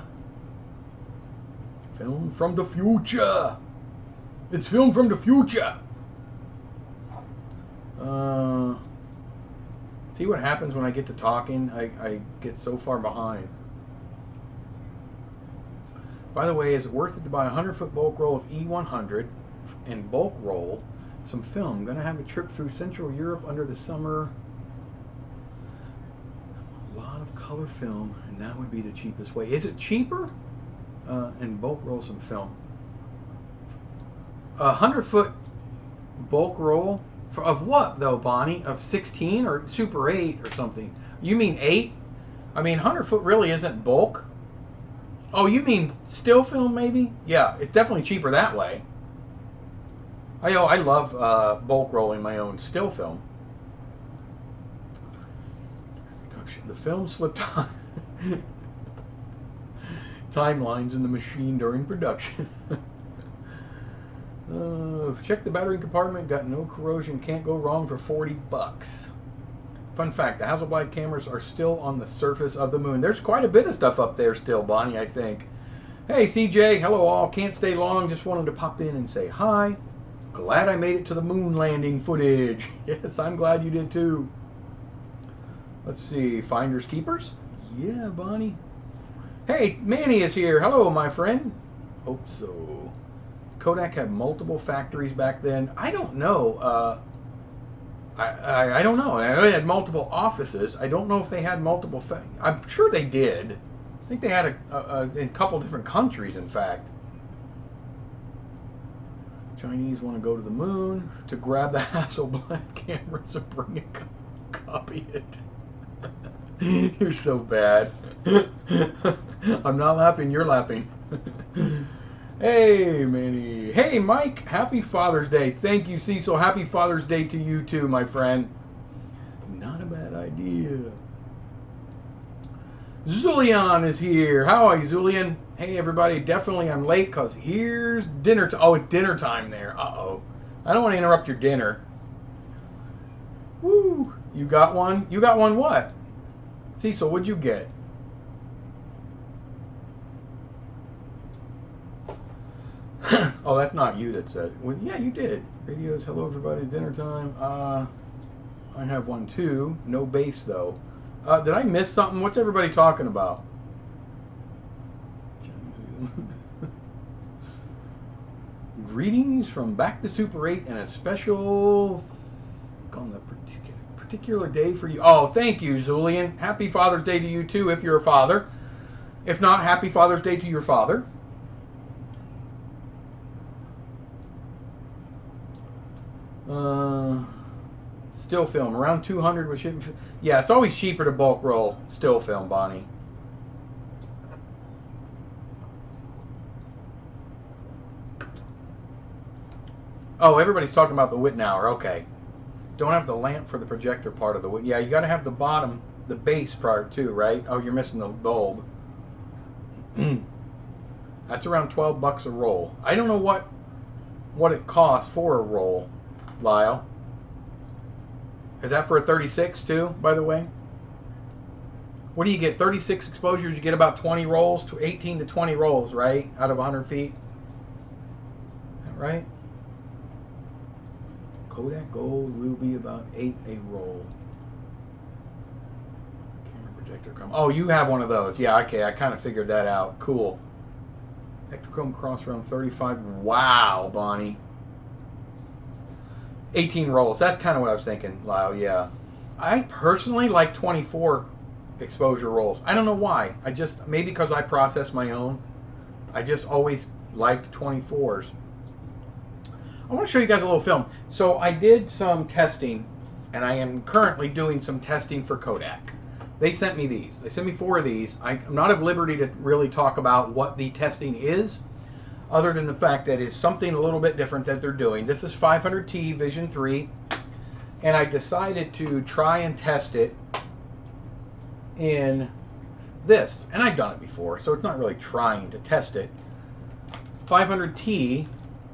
Film from the future. It's film from the future. See what happens when I get to talking? I get so far behind. By the way, is it worth it to buy a 100-foot bulk roll of E100 and bulk roll some film? I'm going to have a trip through Central Europe under the summer. A lot of color film, and that would be the cheapest way. Is it cheaper? And bulk roll some film. A 100-foot bulk roll of what though, Bonnie? Of 16 or Super 8 or something? You mean 8? I mean, 100-foot really isn't bulk. Oh, you mean still film maybe? Yeah, it's definitely cheaper that way. I love bulk rolling my own still film. The film slipped on. Timelines in the machine during production. Check the battery compartment. Got no corrosion. Can't go wrong for $40. Fun fact: the Hasselblad cameras are still on the surface of the moon. There's quite a bit of stuff up there still, Bonnie. I think. Hey, CJ. Hello, all. Can't stay long. Just wanted to pop in and say hi. Glad I made it to the moon landing footage. Yes, I'm glad you did too. Let's see. Finders keepers. Yeah, Bonnie. Hey, Manny is here. Hello, my friend. Hope so. Kodak had multiple factories back then. I don't know. I don't know. I know they had multiple offices. I don't know if they had multiple. I'm sure they did. I think they had a couple different countries, in fact. Chinese want to go to the moon to grab the Hasselblad cameras and bring it, copy it. You're so bad. I'm not laughing, you're laughing. Hey, Manny. Hey, Mike. Happy Father's Day. Thank you, Cecil. Happy Father's Day to you, too, my friend. Not a bad idea. Zulian is here. How are you, Zulian? Hey, everybody. Definitely I'm late because here's dinner time. Oh, it's dinner time there. Uh-oh. I don't want to interrupt your dinner. Woo. You got one? You got one what? Cecil, what'd you get? Oh, that's not you that said. Well, yeah, you did. Radios, hello everybody, dinner time. I have one too. No bass though. Did I miss something? What's everybody talking about? Greetings from Back to Super 8 and a special on the particular day for you. Oh, thank you, Zulian. Happy Father's Day to you too, if you're a father. If not, happy Father's Day to your father. Still film around 200 with shipping. Yeah, it's always cheaper to bulk roll still film, Bonnie. Oh, everybody's talking about the Wittenauer. Okay. Don't have the lamp for the projector part of the Wit. Yeah, you got to have the bottom, the base part too, right? Oh, you're missing the bulb. That's around $12 a roll. I don't know what it costs for a roll, Lyle. Is that for a 36 too, by the way? What do you get? 36 exposures, you get about 20 rolls, 18 to 20 rolls, right? Out of 100 feet. Is that right? Kodak Gold will be about 8 a roll. Camera projector come. Oh, you have one of those. Yeah, okay, I kind of figured that out. Cool. Ektachrome cross around 35. Wow, Bonnie. 18 rolls. That's kind of what I was thinking, Lyle. Yeah. I personally like 24 exposure rolls. I don't know why. Maybe because I process my own. I just always liked 24s. I want to show you guys a little film. So I did some testing, and I am currently doing some testing for Kodak. They sent me these. They sent me 4 of these. I'm not at liberty to really talk about what the testing is. other than the fact that it's something a little bit different that they're doing. This is 500T Vision 3, and I decided to try and test it in this. And I've done it before, so it's not really trying to test it. 500T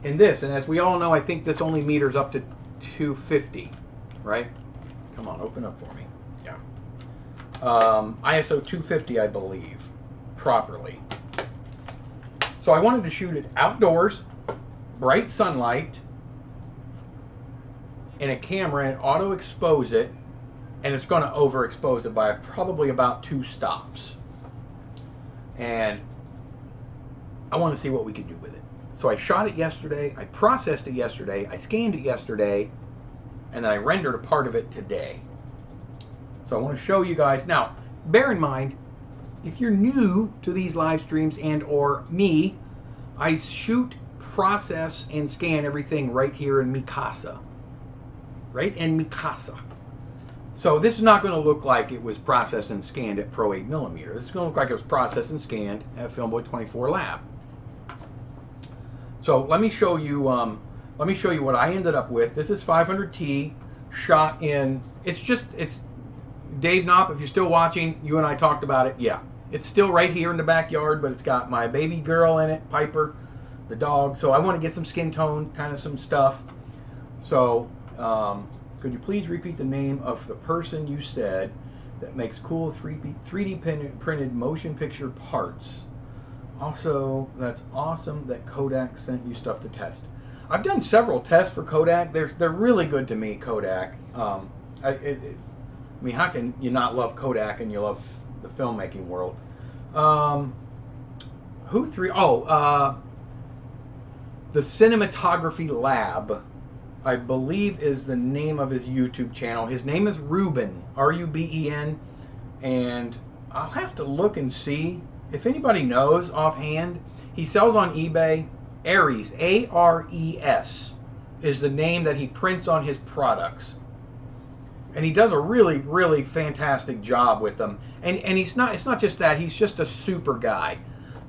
in this, and as we all know, I think this only meters up to 250, right? Come on, open up for me. Yeah. ISO 250, I believe, properly. So I wanted to shoot it outdoors, bright sunlight, in a camera and auto expose it, and it's going to overexpose it by probably about 2 stops. And I want to see what we can do with it. So I shot it yesterday, I processed it yesterday, I scanned it yesterday, and then I rendered a part of it today. So I want to show you guys. Now, bear in mind, if you're new to these live streams and or me, I shoot, process, and scan everything right here in Mikasa. Right? In Mikasa. So this is not going to look like it was processed and scanned at Pro 8mm. This is going to look like it was processed and scanned at Filmboy24 Lab. So let me show you what I ended up with. This is 500T shot in, it's Dave Knopp, if you're still watching, you and I talked about it. Yeah, it's still right here in the backyard, but it's got my baby girl in it, Piper, the dog. So I want to get some skin tone, kind of some stuff. So could you please repeat the name of the person you said that makes cool 3D printed motion picture parts? Also, that's awesome that Kodak sent you stuff to test. I've done several tests for Kodak. They're really good to me, Kodak. I mean, how can you not love Kodak and you love the filmmaking world? The Cinematography Lab, I believe, is the name of his YouTube channel. His name is Ruben, R-U-B-E-N, and I'll have to look and see if anybody knows offhand. He sells on eBay. Ares, A-R-E-S, is the name that he prints on his products. And he does a really, really fantastic job with them. And it's not just that, he's just a super guy.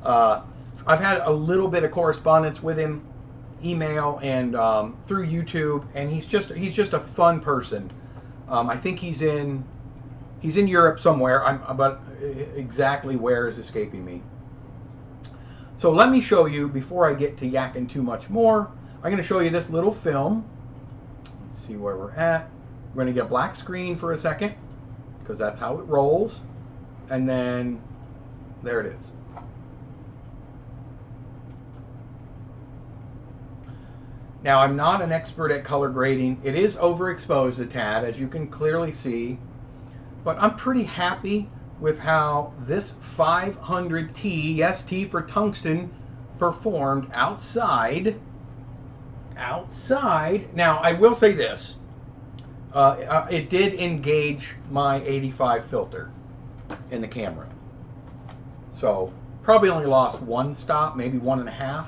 I've had a little bit of correspondence with him, email and through YouTube, and he's just a fun person. I think he's in Europe somewhere, but exactly where is escaping me. So let me show you, before I get to yakking too much more, I'm going to show you this little film. Let's see where we're at. We're going to get black screen for a second, because that's how it rolls. And then, there it is. Now, I'm not an expert at color grading. It is overexposed a tad, as you can clearly see. But I'm pretty happy with how this 500T, yes, T for tungsten, performed outside. Now, I will say this. It did engage my 85 filter in the camera. So, probably only lost 1 stop, maybe 1.5.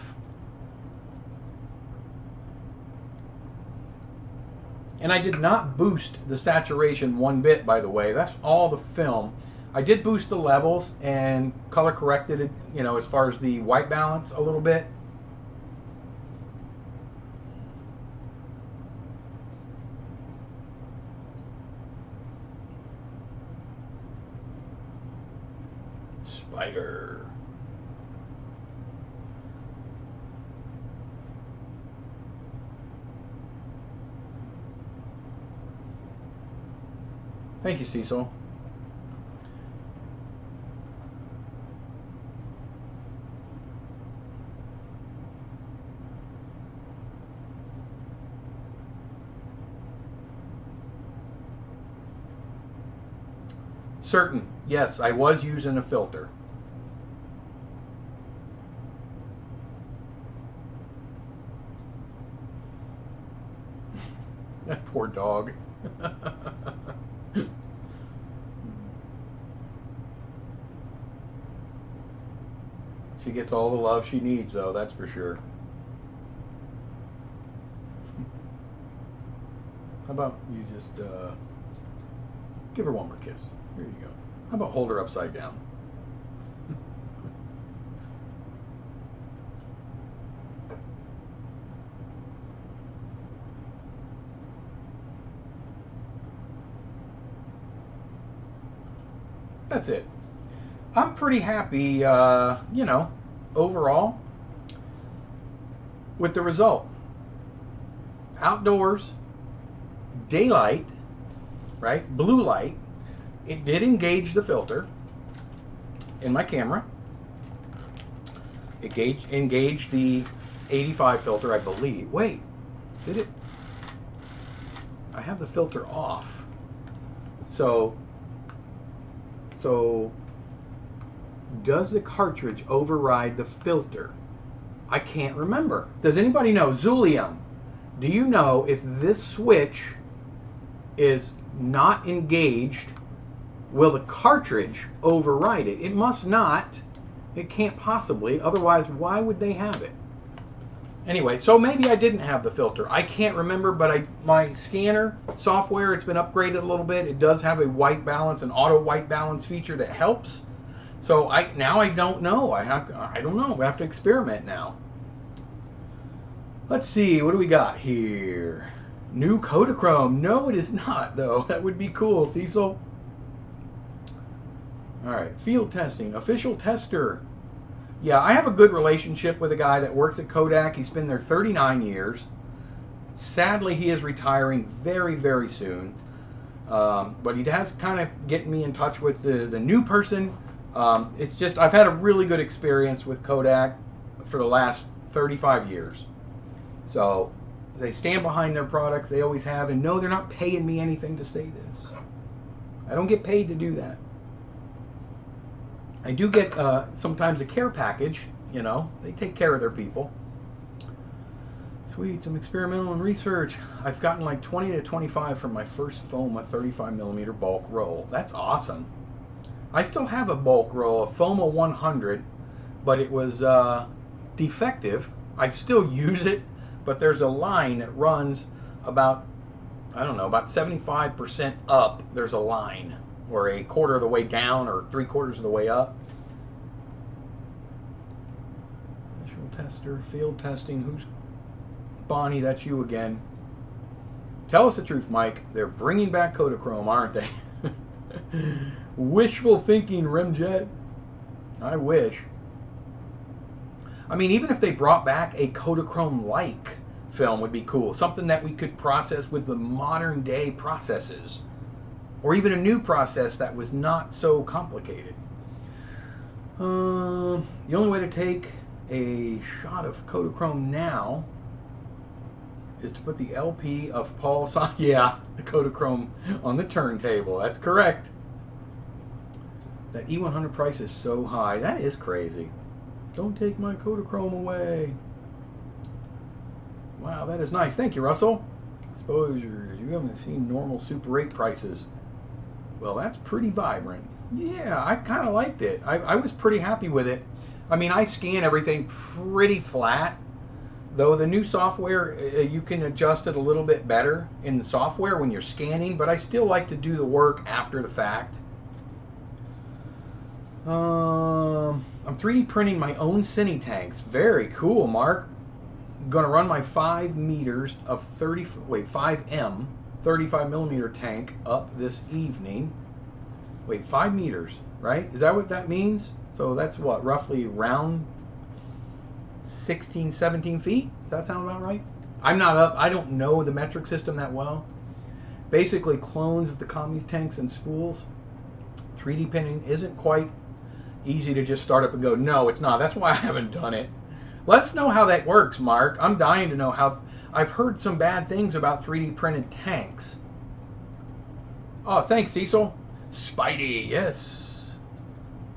And I did not boost the saturation 1 bit, by the way. That's all the film. I did boost the levels and color corrected it, you know, as far as the white balance a little bit. Spider. Thank you, Cecil. Certain. Yes, I was using a filter. That poor dog. She gets all the love she needs, though, that's for sure. How about you just give her one more kiss? Here you go. How about hold her upside down? That's it. I'm pretty happy, you know, overall with the result. Outdoors, daylight, right? Blue light. It did engage the filter in my camera. It engaged the 85 filter, I believe. Wait, did it? I have the filter off. So does the cartridge override the filter? I can't remember. Does anybody know? Zulium, do you know if this switch is not engaged, will the cartridge override it? It must not. It can't possibly. Otherwise, why would they have it? Anyway, so maybe I didn't have the filter. I can't remember, but my scanner software, it's been upgraded a little bit. It does have a white balance, an auto white balance feature that helps. So now I don't know. I don't know. We have to experiment now. Let's see. What do we got here? New Kodachrome. No, it is not, though. That would be cool, Cecil. All right. Field testing. Official tester. Yeah, I have a good relationship with a guy that works at Kodak. He's been there 39 years. Sadly, he is retiring very, very soon. But he has kind of getting me in touch with the new person. It's just, I've had a really good experience with Kodak for the last 35 years. So they stand behind their products. They always have. And no, they're not paying me anything to say this. I don't get paid to do that. I do get sometimes a care package, you know. They take care of their people. Sweet, some experimental and research. I've gotten like 20 to 25 from my first Foma 35mm bulk roll. That's awesome. I still have a bulk roll, a Foma 100, but it was defective. I still use it, but there's a line that runs about, I don't know, about 75% up. There's a line, or a quarter of the way down, or 3/4 of the way up. Visual tester, field testing. Who's Bonnie? That's you again. Tell us the truth, Mike. They're bringing back Kodachrome, aren't they? Wishful thinking, Rimjet. I wish. I mean, even if they brought back a Kodachrome-like film would be cool. Something that we could process with the modern day processes. Or even a new process that was not so complicated. The only way to take a shot of Kodachrome now is to put the LP of Paul yeah, the Kodachrome on the turntable. That's correct. That E100 price is so high. That is crazy. Don't take my Kodachrome away. Wow, that is nice. Thank you, Russell. Exposures. You haven't seen normal Super 8 prices. Well, that's pretty vibrant. Yeah, I kind of liked it. I was pretty happy with it. I mean, I scan everything pretty flat. Though the new software, you can adjust it a little bit better in the software when you're scanning, but I still like to do the work after the fact. I'm 3D printing my own cine tanks. Very cool, Mark. I'm going to run my 5 meters of 5M 35mm tank up this evening. Wait, 5 meters, right? Is that what that means? So that's what, roughly around 16, 17 feet? Does that sound about right? I'm not up. I don't know the metric system that well. Basically, clones of the commies tanks and spools. 3D printing isn't quite easy to just start up and go. No, it's not. That's why I haven't done it. Let's know how that works, Mark. I'm dying to know how. I've heard some bad things about 3D printed tanks. Oh, thanks, Cecil. Spidey, yes.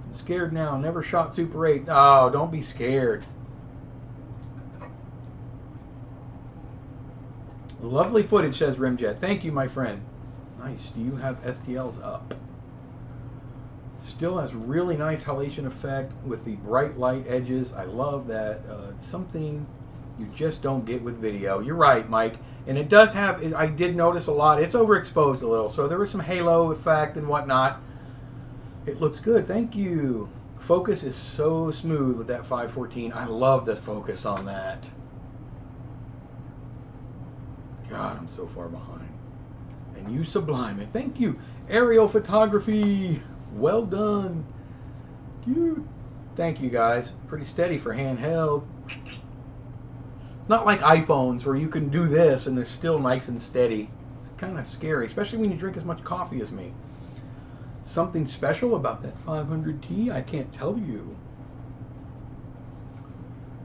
I'm scared now. Never shot Super 8. Oh, don't be scared. Lovely footage, says Rimjet. Thank you, my friend. Nice. Do you have STLs up? Still has really nice halation effect with the bright light edges. I love that. It's something you just don't get with video. You're right, Mike. And it does have, I did notice a lot. It's overexposed a little, so there was some halo effect and whatnot. It looks good. Thank you. Focus is so smooth with that 514. I love the focus on that. God, I'm so far behind. And you sublime it. Thank you. Aerial photography. Well done. Cute. Thank you guys. Pretty steady for handheld. Not like iPhones where you can do this and they're still nice and steady. It's kind of scary, especially when you drink as much coffee as me. Something special about that 500T? I can't tell you.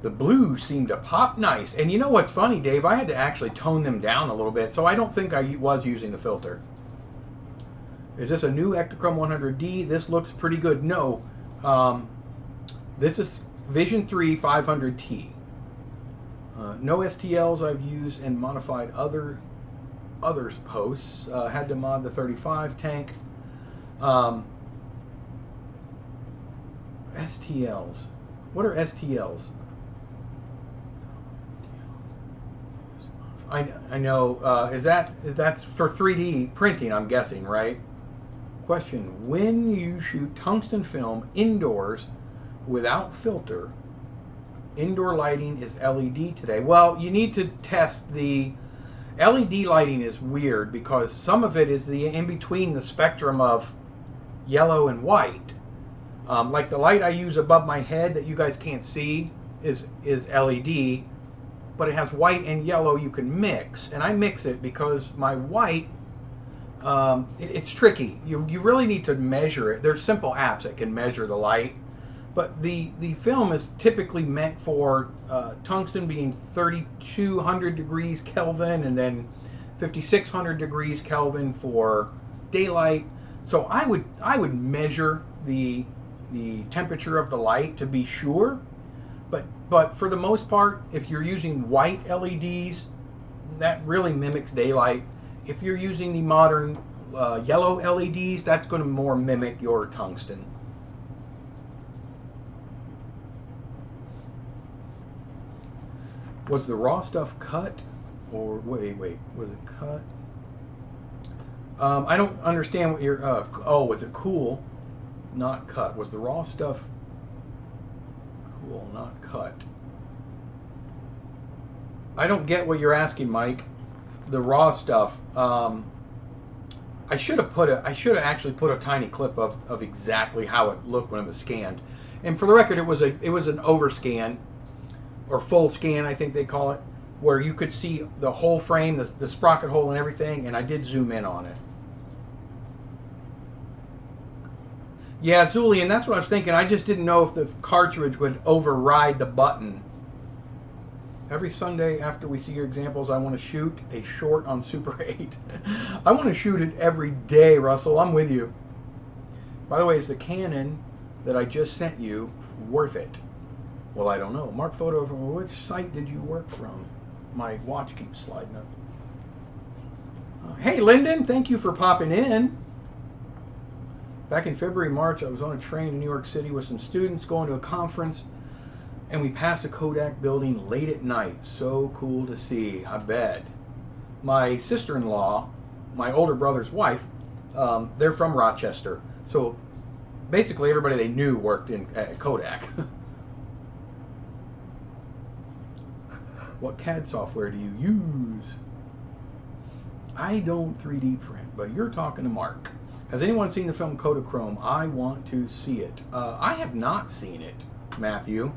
The blues seem to pop nice. And you know what's funny, Dave? I had to actually tone them down a little bit, so I don't think I was using the filter. Is this a new Ektachrome 100D? This looks pretty good. No. This is Vision 3 500T. No STLs I've used and modified others posts. Had to mod the 35 tank. STLs. What are STLs? I know. That's for 3D printing? I'm guessing, right? Question: when you shoot tungsten film indoors without filter, indoor lighting is LED today. Well, you need to test the LED lighting. Is weird because some of it is the in between the spectrum of yellow and white. Like the light I use above my head that you guys can't see is LED, but it has white and yellow you can mix, and I mix it because my white, it's tricky. You really need to measure it. There's simple apps that can measure the light, but the film is typically meant for tungsten being 3200 degrees Kelvin and then 5600 degrees Kelvin for daylight. So I would measure the temperature of the light to be sure. But for the most part, if you're using white LEDs, that really mimics daylight. If you're using the modern yellow LEDs, that's going to more mimic your tungsten. Was the raw stuff cut? Or wait, was it cut? I don't understand what you're, oh, was it cool? Not cut. Was the raw stuff cool, not cut? I don't get what you're asking, Mike. The raw stuff. I should have actually put a tiny clip of exactly how it looked when it was scanned. And for the record, it was an overscan or full scan, I think they call it, where you could see the whole frame, the sprocket hole and everything, and I did zoom in on it. Yeah, Zulian, that's what I was thinking. I just didn't know if the cartridge would override the button. Every Sunday after we see your examples, I want to shoot a short on Super 8. I want to shoot it every day, Russell. I'm with you. By the way, is the Canon that I just sent you worth it? Well, I don't know. Mark photo from which site did you work from? My watch keeps sliding up. Hey, Lyndon, thank you for popping in. Back in February, March, I was on a train in New York City with some students going to a conference, and we passed a Kodak building late at night. So cool to see, I bet. My sister-in-law, my older brother's wife, they're from Rochester. So basically everybody they knew worked at Kodak. What CAD software do you use? I don't 3D print, but you're talking to Mark. Has anyone seen the film Kodachrome? I want to see it. I have not seen it, Matthew.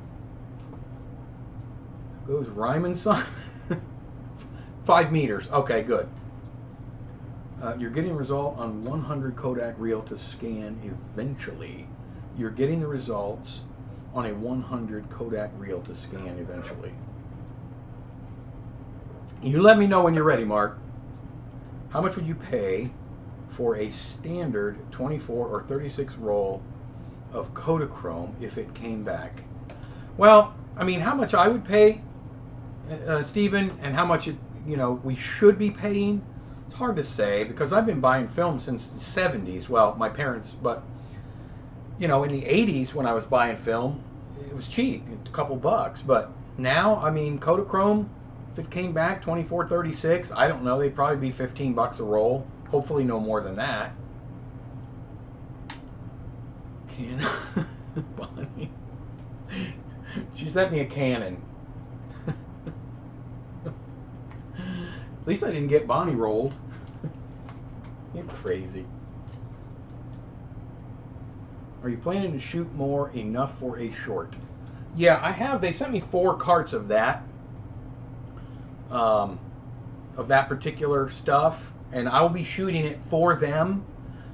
Goes Ryman son. 5 meters. Okay, good. You're getting result on 100 Kodak reel to scan eventually. You're getting the results on a 100 Kodak reel to scan eventually. You let me know when you're ready, Mark. How much would you pay for a standard 24 or 36 roll of Kodachrome if it came back? Well, I mean, how much I would pay, Stephen, and how much we should be paying, it's hard to say because I've been buying film since the 70s. Well, my parents, but in the 80s when I was buying film, it was cheap, a couple bucks. But now, I mean, Kodachrome, if it came back 24, 36, I don't know, they'd probably be 15 bucks a roll. Hopefully no more than that. Bonnie. She sent me a Canon. At least I didn't get Bonnie rolled. You're crazy. Are you planning to shoot more? Enough for a short? Yeah, I have. They sent me 4 carts of that. Of that particular stuff. And I will be shooting it for them.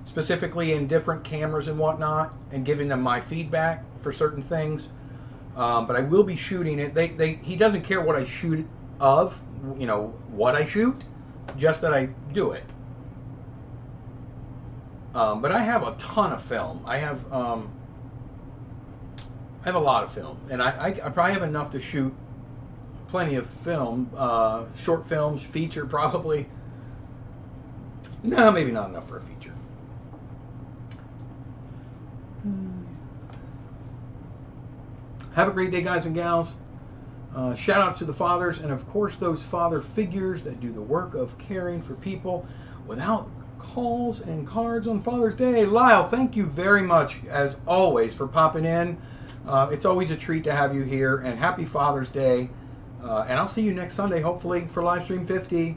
Specifically in different cameras and whatnot. And giving them my feedback for certain things. But I will be shooting it. He doesn't care what I shoot of. You know, what I shoot. Just that I do it. But I have a ton of film. I have a lot of film, and I probably have enough to shoot plenty of film, short films, feature probably. No, maybe not enough for a feature. Have a great day, guys and gals. Shout out to the fathers, and of course those father figures that do the work of caring for people without calls and cards on Father's Day. Lyle, thank you very much, as always, for popping in. It's always a treat to have you here, and happy Father's Day. And I'll see you next Sunday, hopefully, for Livestream 50.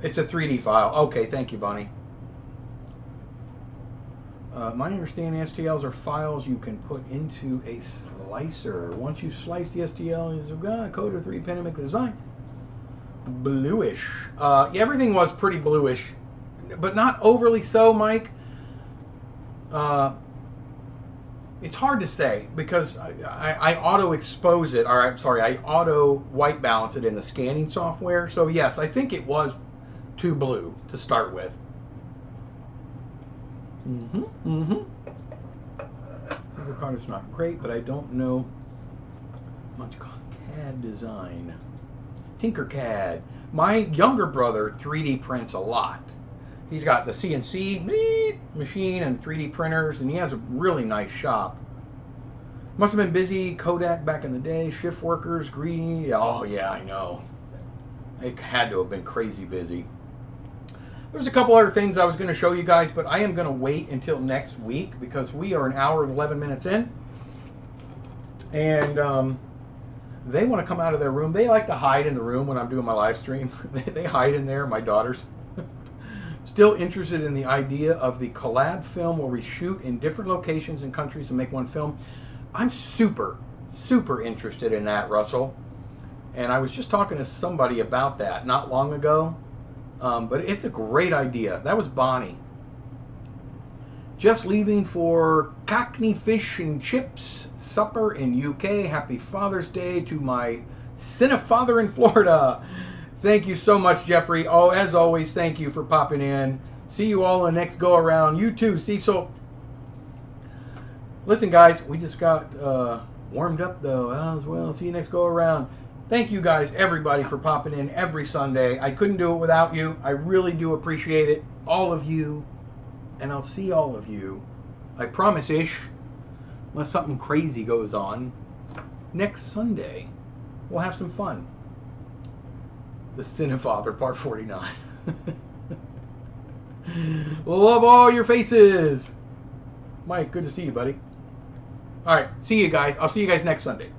It's a 3D file. Okay, thank you, Bunny. My understanding, STLs are files you can put into a slicer. Once you slice the STL, it's got a code or 3 pen to make the design. Bluish. Yeah, everything was pretty bluish, but not overly so, Mike. It's hard to say because I auto expose it. All right, sorry, I auto white balance it in the scanning software. So yes, I think it was too blue to start with. Card is not great, but I don't know much CAD design. Tinkercad. My younger brother 3D prints a lot. He's got the CNC machine and 3D printers, and he has a really nice shop. Must have been busy. Kodak back in the day. Shift workers, greedy. Oh yeah, I know. It had to have been crazy busy. There's a couple other things I was going to show you guys, but I am going to wait until next week because we are an hour and 11 minutes in. And they want to come out of their room. They like to hide in the room when I'm doing my live stream. They hide in there, my daughters. Still interested in the idea of the collab film where we shoot in different locations and countries and make one film. I'm super, super interested in that, Russell. And I was just talking to somebody about that not long ago. But it's a great idea. That was Bonnie. Just leaving for Cockney fish and chips supper in UK. Happy Father's Day to my cinefather in Florida. Thank you so much, Jeffrey. Oh, as always, thank you for popping in. See you all in the next go around. You too, Cecil. Listen, guys, we just got warmed up though as well. See you next go around. Thank you guys, everybody, for popping in every Sunday. I couldn't do it without you. I really do appreciate it. All of you. And I'll see all of you, I promise-ish, unless something crazy goes on, next Sunday. We'll have some fun. The Cinefather, Part 49. Love all your faces. Mike, good to see you, buddy. All right, see you guys. I'll see you guys next Sunday.